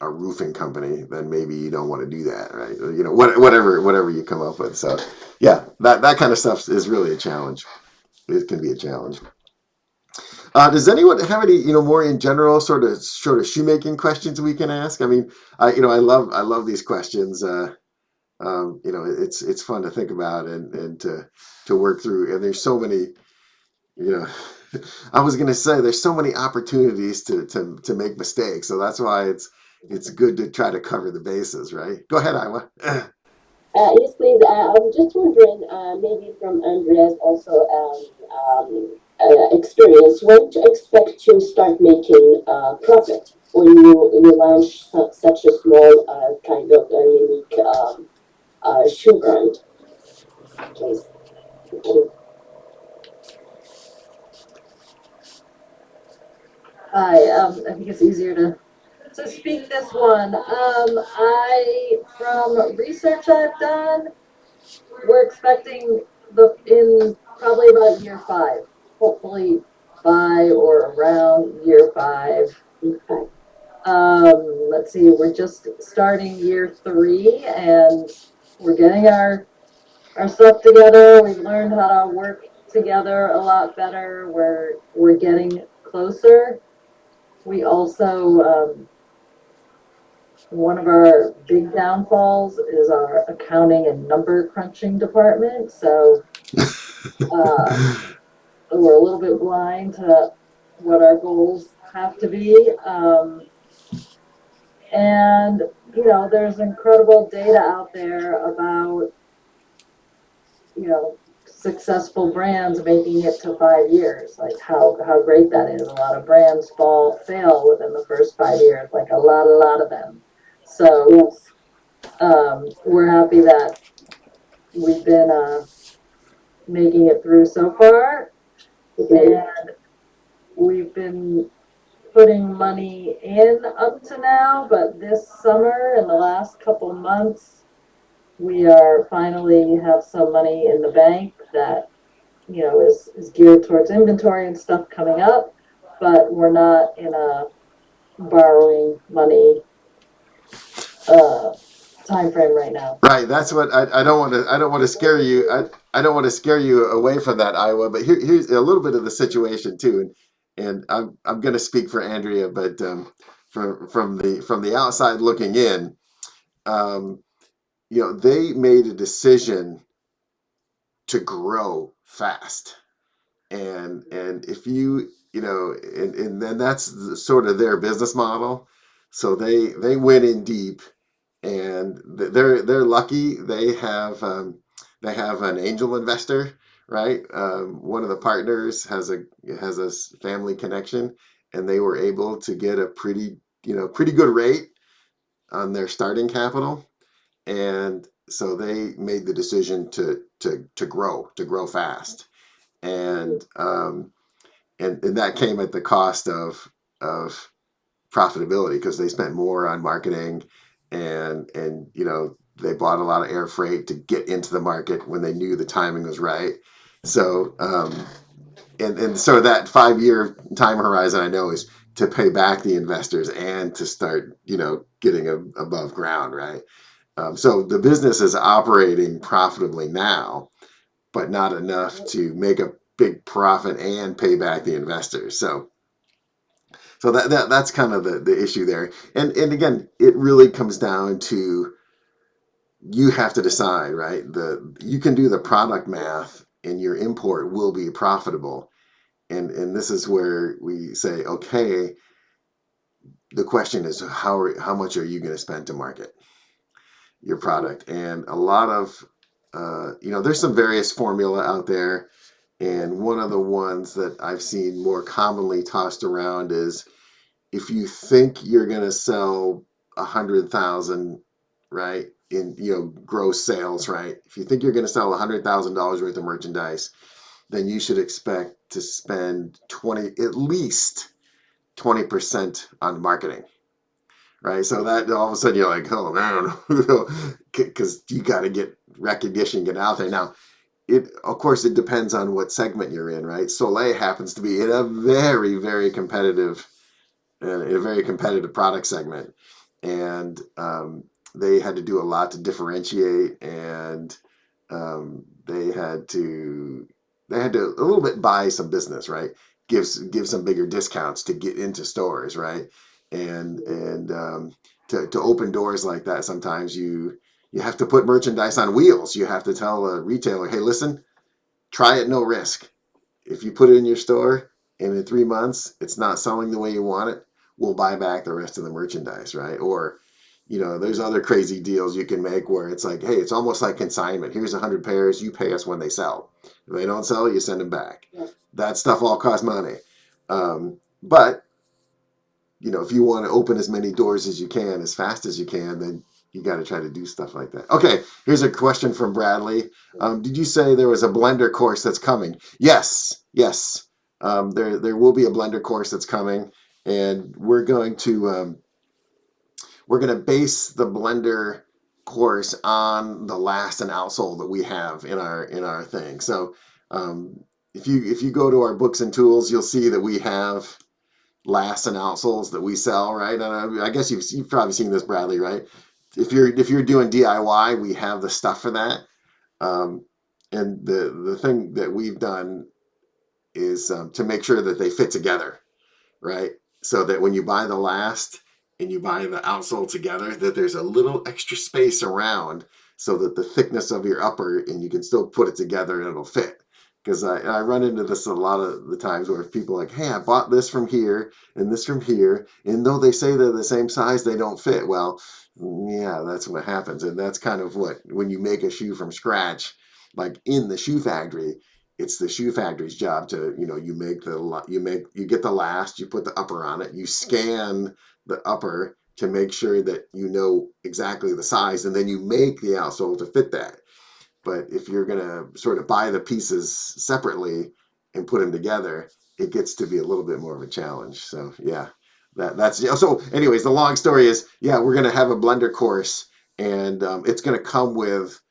a roofing company, then maybe you don't want to do that, right? You know, whatever you come up with. So yeah, that kind of stuff is really a challenge. It can be a challenge. Does anyone have any, you know, more in general sort of shoemaking questions we can ask? I mean, I love these questions. it's fun to think about and to work through. And there's so many, I was gonna say there's so many opportunities to make mistakes. So that's why it's good to try to cover the bases, right? Go ahead, Iowa. Yes, please. I'm just wondering, maybe from Andrea's also experience, when to expect to start making profit when you launch such a small kind of unique shoe brand, please. Thank you. Hi, I think it's easier to speak this one. From research I've done, we're expecting in probably about year 5, hopefully by or around year 5. Okay. Let's see, we're just starting year 3 and we're getting our stuff together. We've learned how to work together a lot better. We're getting closer. We also, one of our big downfalls is our accounting and number crunching department. So we're a little bit blind to what our goals have to be. And, there's incredible data out there about, successful brands making it to 5 years, like how great that is. A lot of brands fail within the first 5 years, like a lot of them. So Yes. we're happy that we've been making it through so far, Okay. and we've been putting money in up to now, but this summer, in the last couple months, we are finally have some money in the bank that is geared towards inventory and stuff coming up, but we're not in a borrowing money time frame right now. Right. That's what I don't want to scare you. I don't want to scare you away from that, Iowa. But here's a little bit of the situation too, and I'm going to speak for Andrea, but from the outside looking in, um, they made a decision to grow fast, and if and then that's sort of their business model. So they went in deep, and they're lucky. They have an angel investor, right? One of the partners has a family connection, and they were able to get a pretty good rate on their starting capital, and so they made the decision to grow fast, and and that came at the cost of profitability because they spent more on marketing, and they bought a lot of air freight to get into the market when they knew the timing was right. So and so that 5 year time horizon I know is to pay back the investors and to start getting above ground, right? So the business is operating profitably now, but not enough to make a big profit and pay back the investors. So that's kind of the issue there. And again, it really comes down to you have to decide, right? You can do the product math and your import will be profitable. And this is where we say, okay, the question is how much are you going to spend to market your product? And a lot of there's some various formula out there. And one of the ones that I've seen more commonly tossed around is if you think you're going to sell 100,000, right, in gross sales, right? If you think you're going to sell $100,000 worth of merchandise, then you should expect to spend at least 20% on marketing, right? So that all of a sudden you're like, oh man, because you got to get recognition, get out there. Now, of course it depends on what segment you're in, right? Soleil happens to be in a very, very competitive product segment, and they had to do a lot to differentiate, and they had to a little bit buy some business, right? Give some bigger discounts to get into stores, right? And to open doors like that, sometimes You have to put merchandise on wheels. You have to tell a retailer, hey, listen, try it, no risk. If you put it in your store and in 3 months it's not selling the way you want it, we'll buy back the rest of the merchandise, right? Or, there's other crazy deals you can make where it's like, hey, it's almost like consignment. Here's 100 pairs. You pay us when they sell. If they don't sell, you send them back. Yeah. That stuff all costs money. But if you want to open as many doors as you can, as fast as you can, then you got to try to do stuff like that. Okay, here's a question from Bradley. Did you say there was a Blender course that's coming? Yes. There will be a Blender course that's coming, and we're going to base the Blender course on the last and outsole that we have in our thing. So if you go to our books and tools, you'll see that we have lasts and outsoles that we sell, right? And I guess you've probably seen this, Bradley, right? If you're doing DIY, we have the stuff for that. And the thing that we've done is to make sure that they fit together, right? So that when you buy the last and you buy the outsole together, that there's a little extra space around so that the thickness of your upper, and you can still put it together and it'll fit. Because I run into this a lot of the times where people are like, hey, I bought this from here and this from here, and though they say they're the same size, they don't fit. Well, yeah, that's what happens. And that's kind of when you make a shoe from scratch, like in the shoe factory, it's the shoe factory's job to, you get the last, you put the upper on it, you scan the upper to make sure that you know exactly the size, and then you make the outsole to fit that. But if you're going to sort of buy the pieces separately and put them together, it gets to be a little bit more of a challenge. So yeah, that's so anyways, the long story is, yeah, we're going to have a Blender course, and it's going to come with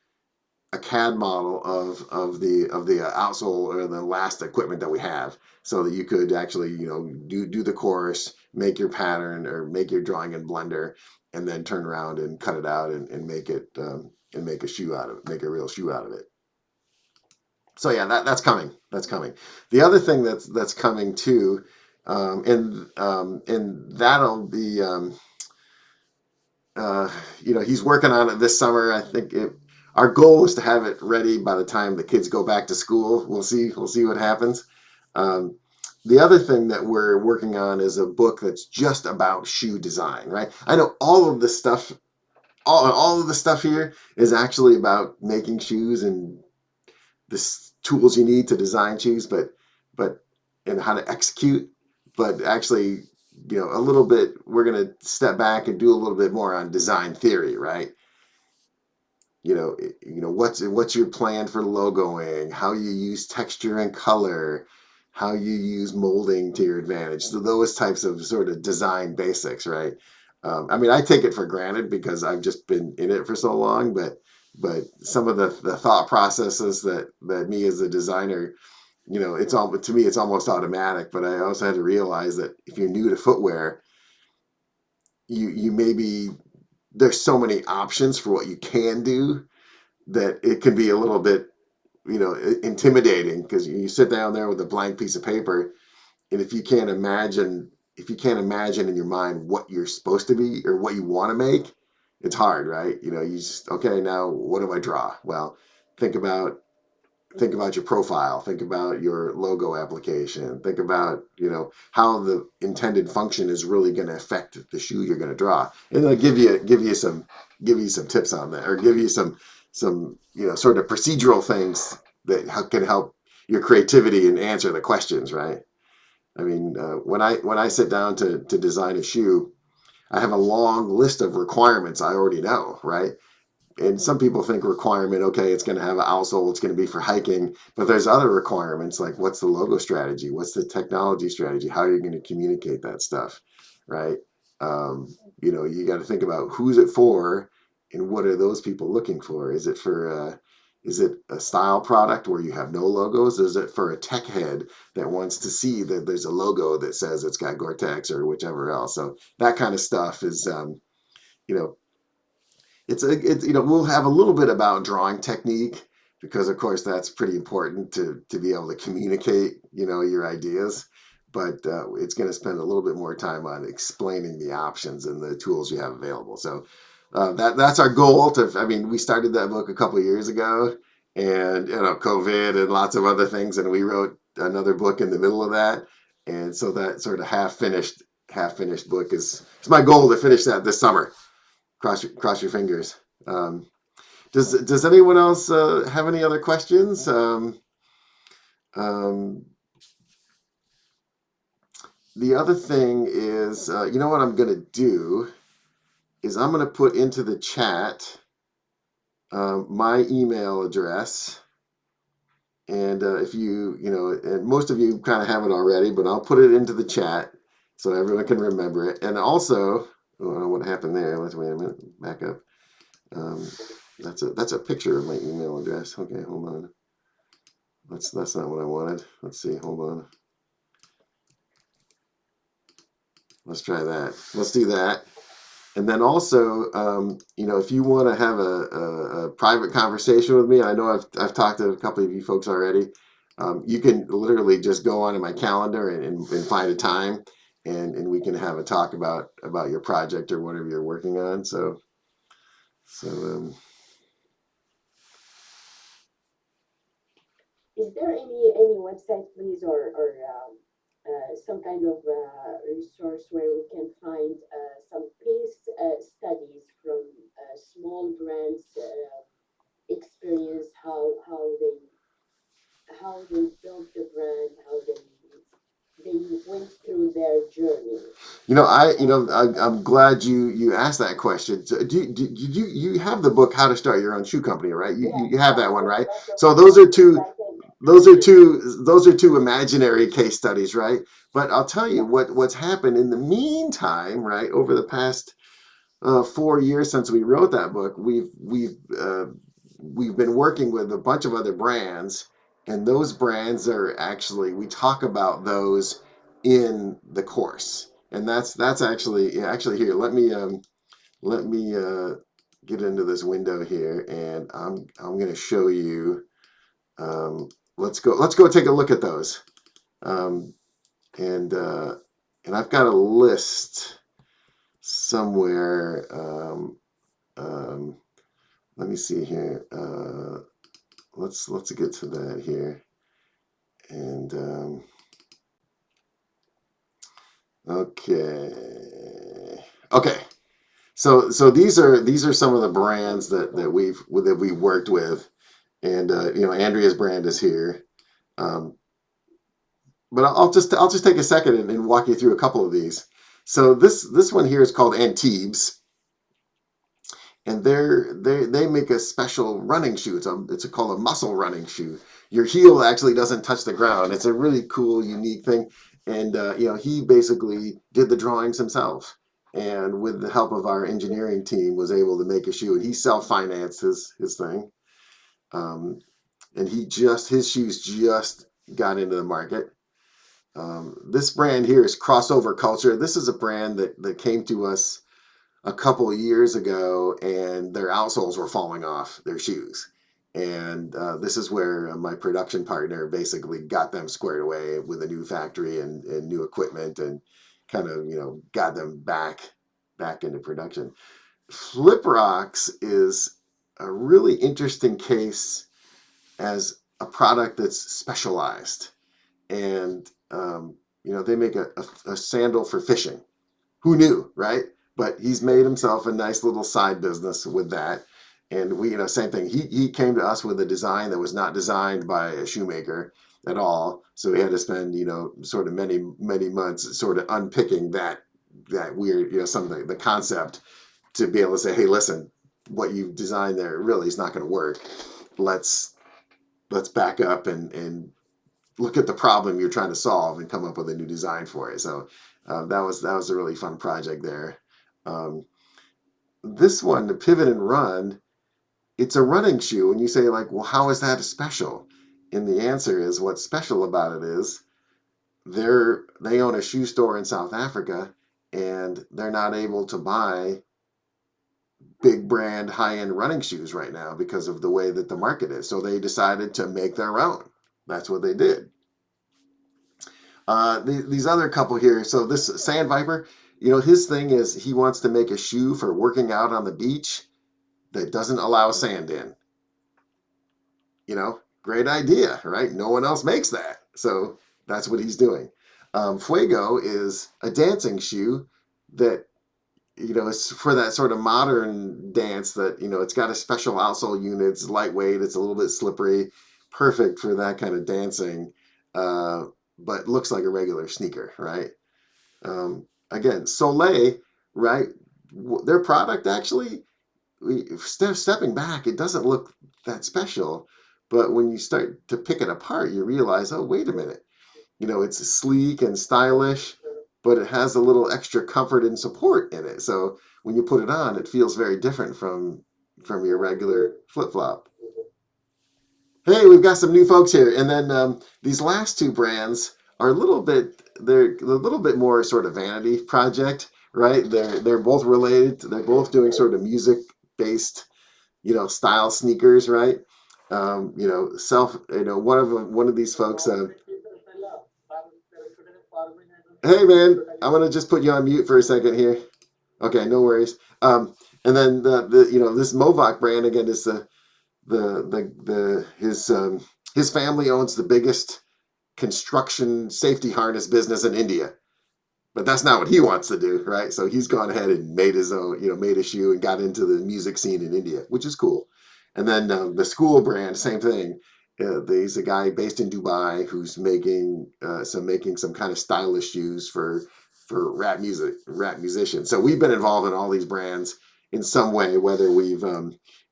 a CAD model of the outsole or the last equipment that we have, so that you could actually do the course, make your pattern or make your drawing in Blender, and then turn around and cut it out and make it and make a shoe out of it, make a real shoe out of it. So yeah, that's coming. That's coming. The other thing that's coming too, and that'll be he's working on it this summer. I think our goal is to have it ready by the time the kids go back to school. We'll see what happens. The other thing that we're working on is a book that's just about shoe design, right? I know all of the stuff here is actually about making shoes and the tools you need to design shoes, but and how to execute. But actually, a little bit, we're going to step back and do a little bit more on design theory, right? What's your plan for logoing, how you use texture and color, how you use molding to your advantage. So those types of sort of design basics, right? I take it for granted because I've just been in it for so long, but some of the thought processes that me as a designer, to me it's almost automatic. But I also had to realize that if you're new to footwear, you maybe there's so many options for what you can do that it can be a little bit intimidating, because you sit down there with a blank piece of paper, and if you can't imagine in your mind what you're supposed to be or what you want to make, it's hard, right? You just, okay, now what do I draw? Well, think about your profile, think about your logo application, think about how the intended function is really going to affect the shoe you're going to draw, and they'll give you some tips on that, or give you some sort of procedural things that can help your creativity and answer the questions, right? When I sit down to design a shoe, I have a long list of requirements I already know, right? And some people think requirement, okay, it's going to have an outsole, it's going to be for hiking, but there's other requirements, like what's the logo strategy, what's the technology strategy, how are you going to communicate that stuff, right? You got to think about who's it for, and what are those people looking for? Is it a style product where you have no logos? Is it for a tech head that wants to see that there's a logo that says it's got Gore-Tex or whichever else? So that kind of stuff is, we'll have a little bit about drawing technique, because of course that's pretty important to be able to communicate, your ideas. But it's going to spend a little bit more time on explaining the options and the tools you have available. So that's our goal. We started that book a couple of years ago, and COVID and lots of other things, and we wrote another book in the middle of that, and so that sort of half finished book is it's my goal to finish that this summer. Cross your fingers. Does anyone else have any other questions? The other thing is, what I'm going to do is I'm going to put into the chat my email address. And if and most of you kind of have it already, but I'll put it into the chat so everyone can remember it. And also, what happened there? Let's wait a minute, back up. That's a picture of my email address. Okay, hold on. That's not what I wanted. Let's see, hold on. Let's try that. Let's do that. And then also, if you want to have a private conversation with me, I know I've talked to a couple of you folks already. You can literally just go onto my calendar and find a time, and we can have a talk about your project or whatever you're working on. So Is there any website, please, or some kind of resource where we can find some case studies from small brands experience how they built the brand, how they went through their journey? I'm glad you asked that question. So you have the book How to Start Your Own Shoe Company, right? You have that one, right? So those are two imaginary case studies, right? But I'll tell you what's happened in the meantime, right? Over the past 4 years since we wrote that book, we've been working with a bunch of other brands, and those brands are actually, we talk about those in the course, and that's actually here. Let me get into this window here, and I'm going to show you. Let's go take a look at those. And I've got a list somewhere. Let me see here. Let's get to that here. And okay. So these are some of the brands that we've worked with, and Andrea's brand is here. But I'll just take a second and walk you through a couple of these. So this one here is called Antibes, and they make a special running shoe. It's called a muscle running shoe. Your heel actually doesn't touch the ground. It's a really cool, unique thing. And he basically did the drawings himself, and with the help of our engineering team, was able to make a shoe. And he self-financed his thing. And his shoes just got into the market. This brand here is Crossover Culture. This is a brand that came to us a couple of years ago, and their outsoles were falling off their shoes. And this is where my production partner basically got them squared away with a new factory and new equipment, and kind of got them back into production. Flip Rocks is a really interesting case as a product that's specialized. And they make a sandal for fishing. Who knew, right? But he's made himself a nice little side business with that. And we, same thing. He came to us with a design that was not designed by a shoemaker at all. So he had to spend, sort of many months sort of unpicking that weird, something, the concept, to be able to say, hey, listen, what you've designed there really is not going to work. Let's back up and look at the problem you're trying to solve and come up with a new design for it. So that was a really fun project there. This one, the Pivot and Run, it's a running shoe. And you say, like, well, how is that special? And the answer is, what's special about it is they own a shoe store in South Africa, and they're not able to buy big brand high-end running shoes right now because of the way that the market is. So they decided to make their own. That's what they did. These other couple here. So this Sand Viper, his thing is he wants to make a shoe for working out on the beach that doesn't allow sand in. Great idea, right? No one else makes that. So that's what he's doing. Fuego is a dancing shoe that, it's for that sort of modern dance that, it's got a special outsole unit. It's lightweight. It's a little bit slippery. Perfect for that kind of dancing. But looks like a regular sneaker, right? Again, Soleil, right? Their product actually, stepping back, it doesn't look that special. But when you start to pick it apart, you realize, oh, wait a minute. It's sleek and stylish, but it has a little extra comfort and support in it. So when you put it on, it feels very different from your regular flip flop. Hey, we've got some new folks here, and then these last two brands are they're a little bit more sort of vanity project, right? They're both related. They're both doing sort of music based, style sneakers, right? One of these folks. Hey man, I'm gonna just put you on mute for a second here. Okay, no worries. And then this Movac brand again is his family owns the biggest construction safety harness business in India. But that's not what he wants to do, right? So he's gone ahead and made his own, made a shoe and got into the music scene in India, which is cool. And then the school brand, same thing. There's a guy based in Dubai who's making some kind of stylish shoes for rap musicians. So we've been involved in all these brands in some way, whether we've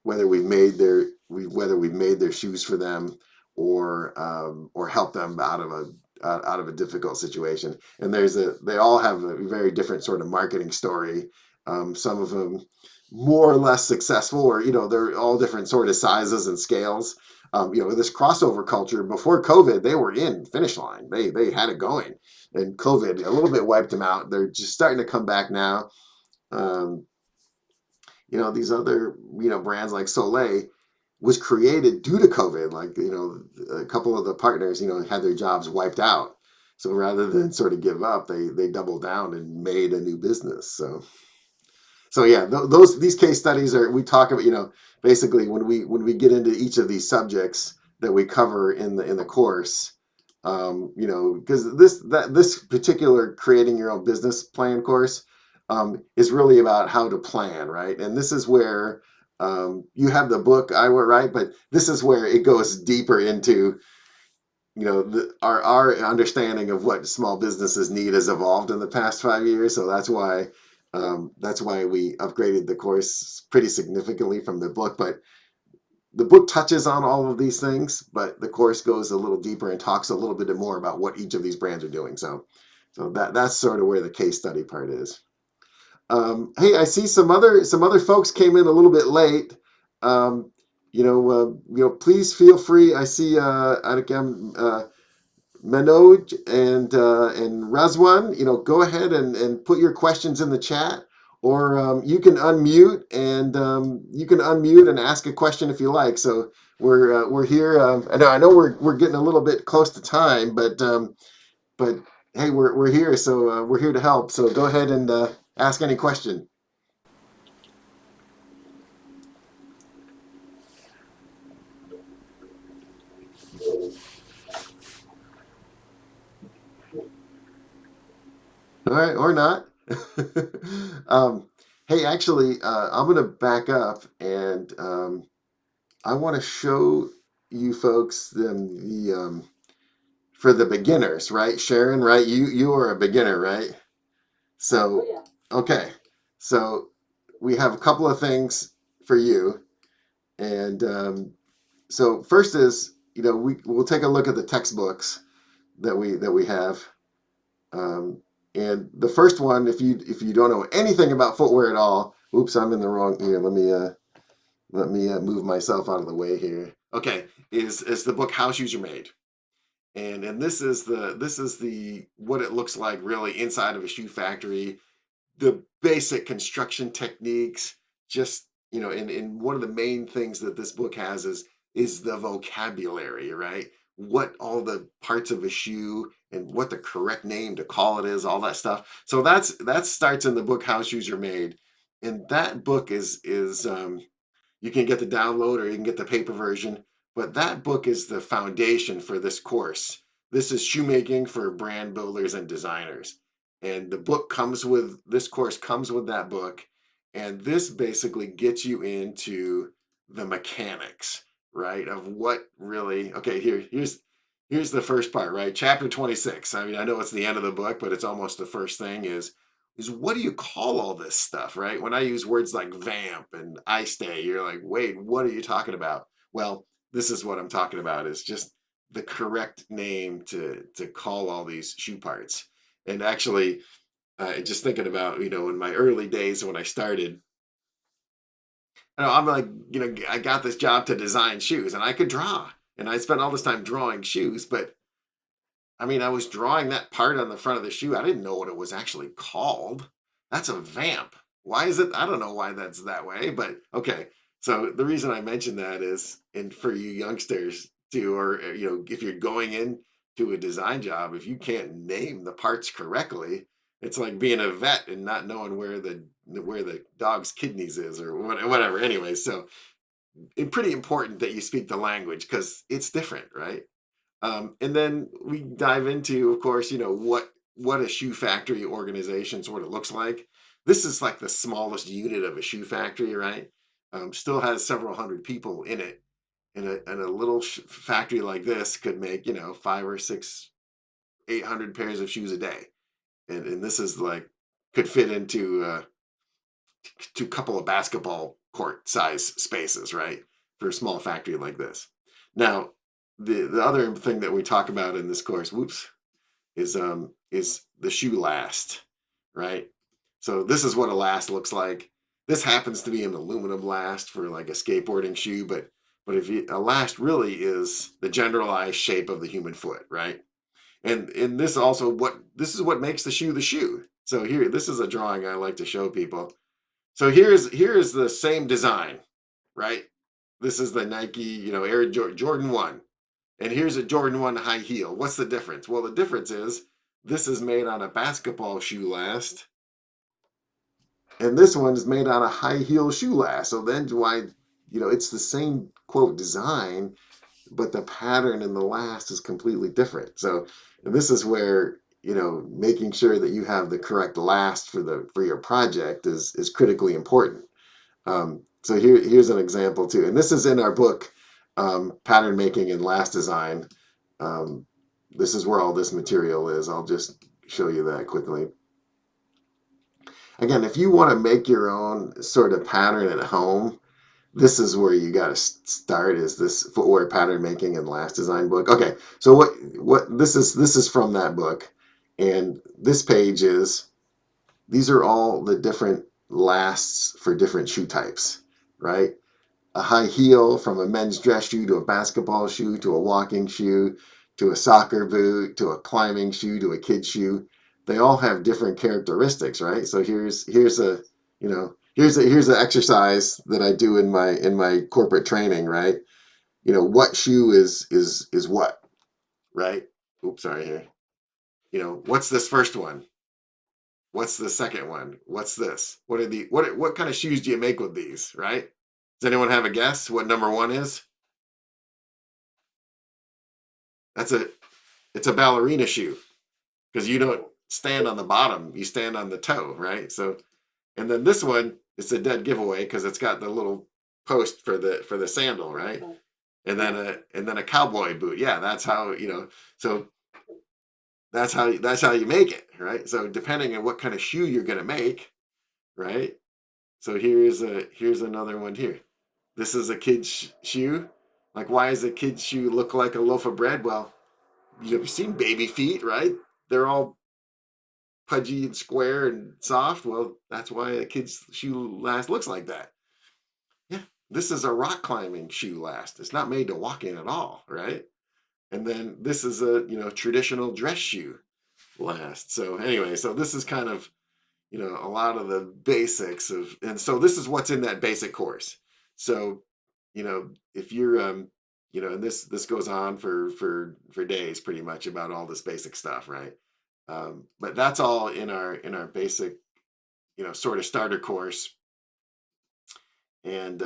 made their shoes for them or helped them out of a difficult situation. And they all have a very different sort of marketing story. Some of them more or less successful, or they're all different sort of sizes and scales. This crossover culture before COVID, they were in finish line. They had it going, and COVID a little bit wiped them out. They're just starting to come back now. These other brands like Soleil was created due to COVID. Like, a couple of the partners, had their jobs wiped out. So rather than sort of give up, they doubled down and made a new business. So yeah, these case studies we talk about, basically when we get into each of these subjects that we cover in the course, because this particular creating your own business plan course is really about how to plan, right? And this is where you have the book I will write, but this is where it goes deeper into our understanding of what small businesses need has evolved in the past 5 years. So that's why we upgraded the course pretty significantly from the book. But the book touches on all of these things, but the course goes a little deeper and talks a little bit more about what each of these brands are doing. So that's sort of where the case study part is. Hey, I see some other folks came in a little bit late. Please feel free. I see Manoj and Razwan. Go ahead and put your questions in the chat, or you can unmute and ask a question if you like. So we're here. I know we're getting a little bit close to time, but hey, we're here, so we're here to help. So go ahead and ask any question. All right, or not. Hey, actually, I'm going to back up, and I want to show you folks the for the beginners, right? Sharon, right? You are a beginner, right? So, Oh, yeah. okay. So we have a couple of things for you, and so first is we'll take a look at the textbooks that we have. And the first one, if you don't know anything about footwear at all, oops, I'm in the wrong here. Let me move myself out of the way here. Okay, is the book How Shoes Are Made, and this is the what it looks like really inside of a shoe factory, the basic construction techniques, just and one of the main things that this book has is the vocabulary, right? What all the parts of a shoe and what the correct name to call it is, all that stuff. So that starts in the book How Shoes Are Made, and that book is you can get the download or you can get the paper version, but that book is the foundation for this course. This is shoemaking for brand builders and designers. And the book comes with, this course comes with that book. And this basically gets you into the mechanics, right? Of what really, okay, here's the first part, right? Chapter 26. I mean, I know it's the end of the book, but it's almost the first thing is what do you call all this stuff, right? When I use words like vamp and I stay, you're like, Wade, what are you talking about? Well, this is what I'm talking about, is just the correct name to call all these shoe parts. And actually, just thinking about, in my early days when I started, I'm like, I got this job to design shoes and I could draw. And I spent all this time drawing shoes, but I mean, I was drawing that part on the front of the shoe. I didn't know what it was actually called. That's a vamp. Why is it? I don't know why that's that way, but okay. So the reason I mention that is, and for you youngsters too, or if you're going into a design job, if you can't name the parts correctly, it's like being a vet and not knowing where the dog's kidneys is or whatever. Anyway, so it's pretty important that you speak the language because it's different, right? And then we dive into, of course, what a shoe factory organization sort of looks like. This is like the smallest unit of a shoe factory, right? Still has several hundred people in it. And a little factory like this could make, 5 or 6, 800 pairs of shoes a day. And this is like, could fit into to a couple of basketball court size spaces, right? For a small factory like this. Now, the other thing that we talk about in this course, is the shoe last, right? So this is what a last looks like. This happens to be an aluminum last for like a skateboarding shoe, but a last really is the generalized shape of the human foot, right? And this is what makes the shoe the shoe. So here, this is a drawing I like to show people. So here's the same design, right? This is the Nike, Air Jordan 1. And here's a Jordan 1 high heel. What's the difference? Well, the difference is this is made on a basketball shoe last, and this one is made on a high heel shoe last. So then it's the same quote design, but the pattern in the last is completely different. So and this is where, making sure that you have the correct last for your project is critically important. So here's an example too, and this is in our book, Pattern Making and Last Design. This is where all this material is. I'll just show you that quickly. Again, if you want to make your own sort of pattern at home, this is where you got to start, is this Footwear Pattern Making and Last Design book. Okay, so what this is from that book, and this page these are all the different lasts for different shoe types, right? A high heel, from a men's dress shoe to a basketball shoe to a walking shoe to a soccer boot to a climbing shoe to a kid shoe. They all have different characteristics, right? So here's an exercise that I do in my corporate training, right? What shoe is what, right? Oops, sorry here. What's this first one? What's the second one? What's this? What kind of shoes do you make with these, right? Does anyone have a guess what number 1 is? It's a ballerina shoe, because you don't stand on the bottom, you stand on the toe, right? So, and then this one, it's a dead giveaway because it's got the little post for the sandal, right? And then a cowboy boot. Yeah, that's how, so that's how you make it, right? So depending on what kind of shoe you're gonna make, right? So here's another one here. This is a kid's shoe. Like, why does a kid's shoe look like a loaf of bread? Well, you've seen baby feet, right? They're all pudgy and square and soft. Well, that's why a kid's shoe last looks like that. Yeah, this is a rock climbing shoe last. It's not made to walk in at all, right? And then this is a traditional dress shoe last. So anyway, so this is kind of a lot of the basics and so this is what's in that basic course. So if you're you know, and this goes on for days pretty much about all this basic stuff, right? But that's all in our basic, you know, sort of starter course. And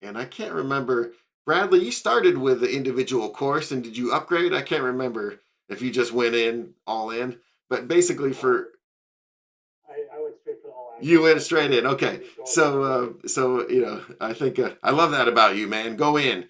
and I can't remember, Bradley, you started with the individual course and did you upgrade? I can't remember if you just went in all in, but basically for I went straight for the all access. you went straight in. Okay. So you know, I think I love that about you, man. Go in.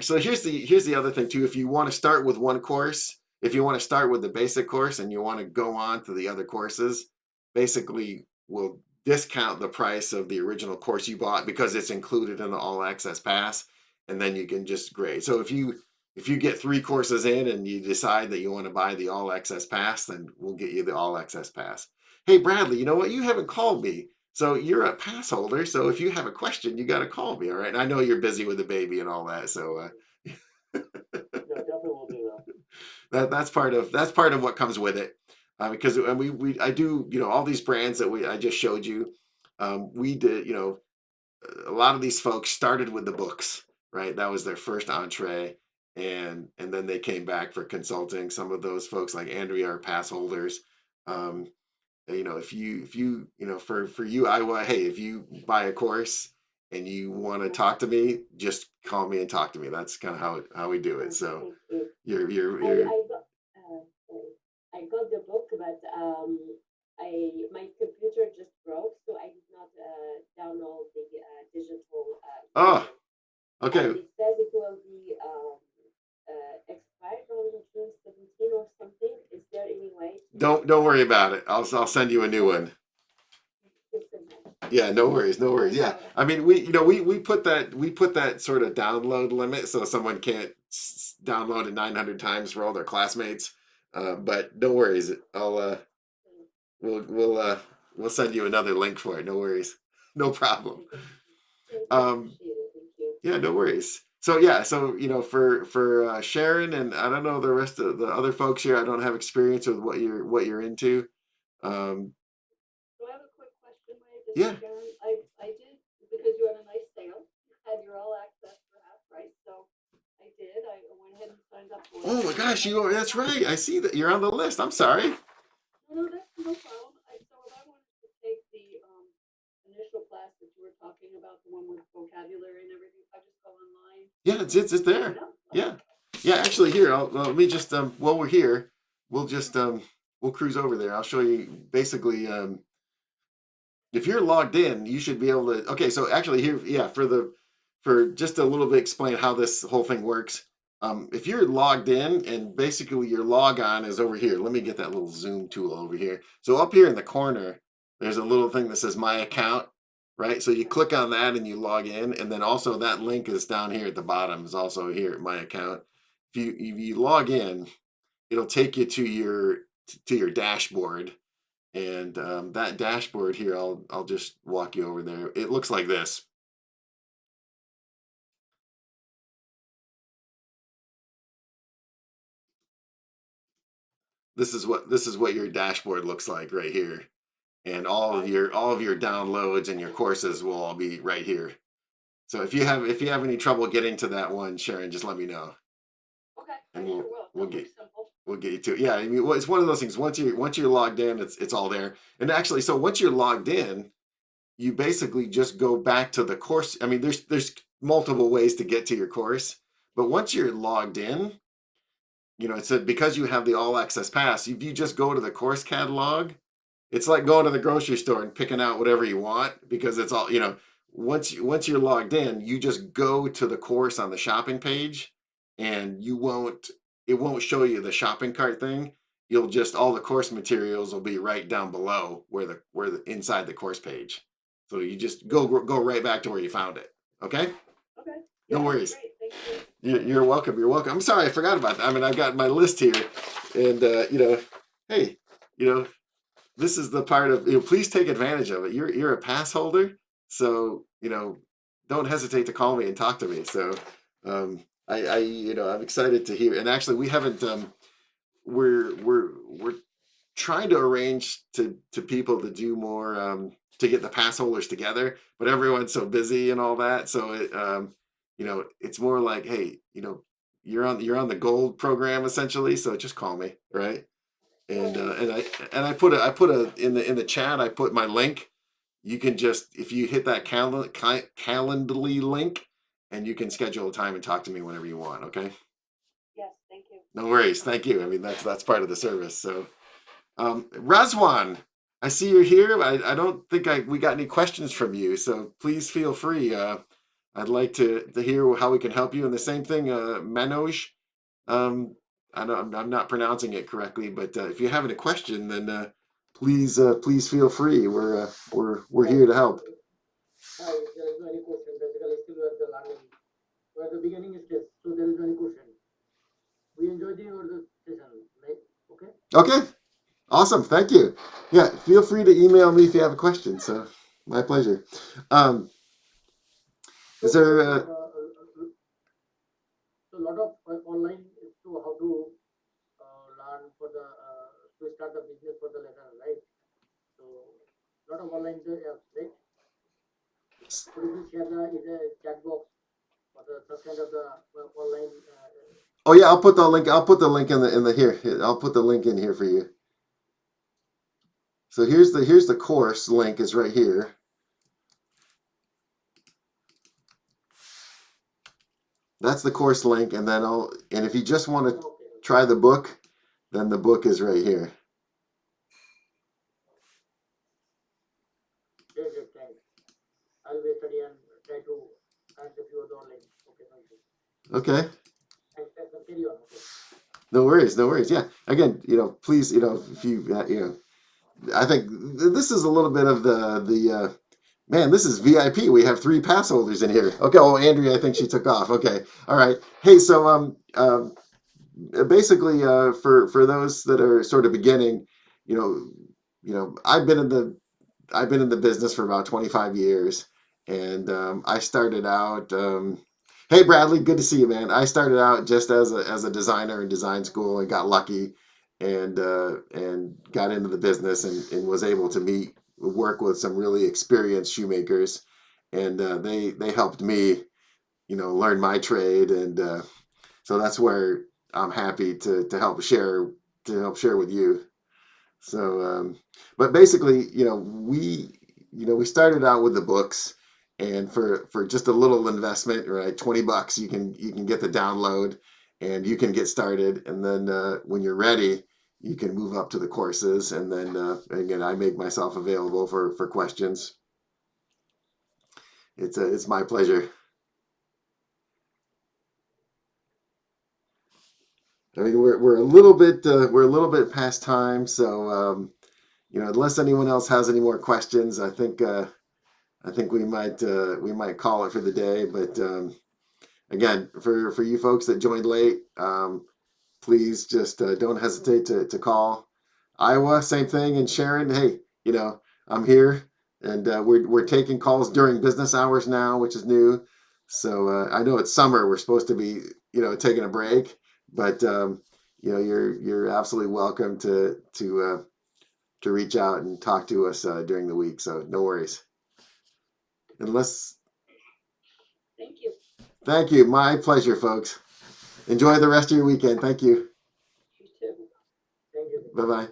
So here's the other thing too. If you want to start with one course, if you want to start with the basic course and you want to go on to the other courses, basically we'll discount the price of the original course you bought because it's included in the all access pass, and then you can just grade. So if you get 3 courses in and you decide that you want to buy the all access pass, then we'll get you the all access pass. Hey, Bradley, you know what? You haven't called me. So you're a pass holder. So if you have a question, you got to call me. All right. And I know you're busy with the baby and all that. So Yeah, definitely will do that's part of what comes with it. Because and we I do, you know, all these brands that I just showed you. We did, you know, a lot of these folks started with the books, right? That was their first entree. And then they came back for consulting. Some of those folks like Andrea are pass holders. Um, you know, if you you know, for you, hey, if you buy a course and you want to talk to me, just call me and talk to me. That's kind of how we do it. So Thank you. you're I got sorry. I got the book, but I my computer just broke, so I did not download the digital oh, version. okay. And it says it will be expired on June 17 or something. Is there any way to Don't worry about it. I'll send you a new one. fix it? Yeah, no worries, no worries. Yeah, I mean, we put that sort of download limit so someone can't download it 900 times for all their classmates. But no worries. I'll we'll we'll uh we'll send you another link for it. No worries, no problem. Thank you. Um, Appreciate it. Thank you. yeah, no worries. So yeah, so you know, for Sharon and I don't know the rest of the other folks here, I don't have experience with what you're into. Um, So I have a quick question, Wade. This yeah. is Sharon. I did, because you had a nice sale, had your all access for half price, so I did. I went ahead and signed up for it. Oh my gosh, you are. That's right. I see that you're on the list. I'm sorry. No, that's no problem. So if I wanted to take the initial class that you were talking about, the one with vocabulary and everything, if I just go online. Yeah, it's there. No? Yeah, yeah. Actually, here, let me just while we're here, we'll just we'll cruise over there. I'll show you basically if you're logged in, you should be able to. Okay, so actually here, yeah, for just a little bit explain how this whole thing works. If you're logged in and basically your log on is over here, let me get that little zoom tool over here. So up here in the corner, there's a little thing that says my account, right? So you click on that and you log in, and then also that link is down here at the bottom is also here at my account. If you log in, it'll take you to your dashboard, and that dashboard here, I'll just walk you over there. It looks like this. This is what your dashboard looks like right here, and all of your downloads and your courses will all be right here. So if you have any trouble getting to that one, Sharon, just let me know, Okay, I and sure will. we'll That get looks simple. we'll get you to it. Yeah, I mean, it's one of those things. Once you're logged in, it's all there. And actually, so once you're logged in, you basically just go back to the course. I mean, there's multiple ways to get to your course, but once you're logged in, you know, it said because you have the all access pass, if you just go to the course catalog, it's like going to the grocery store and picking out whatever you want because it's all, you know, once you're logged in, you just go to the course on the shopping page, and it won't show you the shopping cart thing. You'll just all the course materials will be right down below where the inside the course page. So you just go right back to where you found it. Okay? Okay. No Yeah, worries. great. Thank you. You're welcome. You're welcome. I'm sorry I forgot about that. I mean, I've got my list here, and you know, hey, you know, this is the part of, you know, please take advantage of it. You're a pass holder, so you know, don't hesitate to call me and talk to me. So I you know, I'm excited to hear. And actually, we haven't we're trying to arrange to people to do more to get the pass holders together, but everyone's so busy and all that. So it's more like, hey, you're on the gold program essentially, so just call me, right? And I put a in the chat, I put my link. You can just, if you hit that Calendly link, and you can schedule a time and talk to me whenever you want. Okay. Yes, thank you. No worries. Thank you. I mean, that's part of the service. So, Razwan, I see you're here. I don't think we got any questions from you, so please feel free. I'd like to hear how we can help you. And the same thing, Manoj. Um, I'm not pronouncing it correctly, but if you have any question, then please feel free. We're here to help. Hi, if there is no any question, basically still we are the learning. We are the beginning stage, so there is no any question. We enjoy the session, right? Okay. Okay. Awesome. Thank you. Yeah. Feel free to email me if you have a question. So my pleasure. Is there? So a lot of online is to how to learn for the to start the business for the learner, right? So a lot of online apps, right? Could you please share the chat box for the such kind of the online? Oh yeah, I'll put the link. I'll put the link in the here. I'll put the link in here for you. So here's the course link is right here. That's the course link, and then and if you just want to try the book, then the book is right here. Yes, thanks. I'll be study and try to connect a few of the online. Okay, thank you. Okay. Thanks, carry on. Okay. No worries, no worries. Yeah. Again, please, if you, I think this is a little bit of the man. This is VIP. We have 3 pass holders in here. Okay. Oh, Andrea, I think she took off. Okay. All right. Hey, so basically, for those that are sort of beginning, I've been in the business for about 25 years, and I started out. Hey, Bradley, good to see you, man. I started out just as a designer in design school and got lucky, and got into the business and was able to work with some really experienced shoemakers, and they helped me, learn my trade, and so that's where I'm happy to help share with you. So, but basically, we started out with the books, and for just a little investment, right, $20, you can get the download, and you can get started, and then when you're ready, you can move up to the courses, and then again, I make myself available for questions. It's my pleasure. I mean, we're a little bit past time, so unless anyone else has any more questions, I think we might call it for the day. But again, for you folks that joined late, please just don't hesitate to call. Iowa, same thing, and Sharon, hey, I'm here, and we're taking calls during business hours now, which is new. So I know it's summer; we're supposed to be taking a break, but you're absolutely welcome to reach out and talk to us during the week. So no worries. Unless, Thank you. thank you. My pleasure, folks. Enjoy the rest of your weekend. Thank you. You too. Thank you. Bye bye.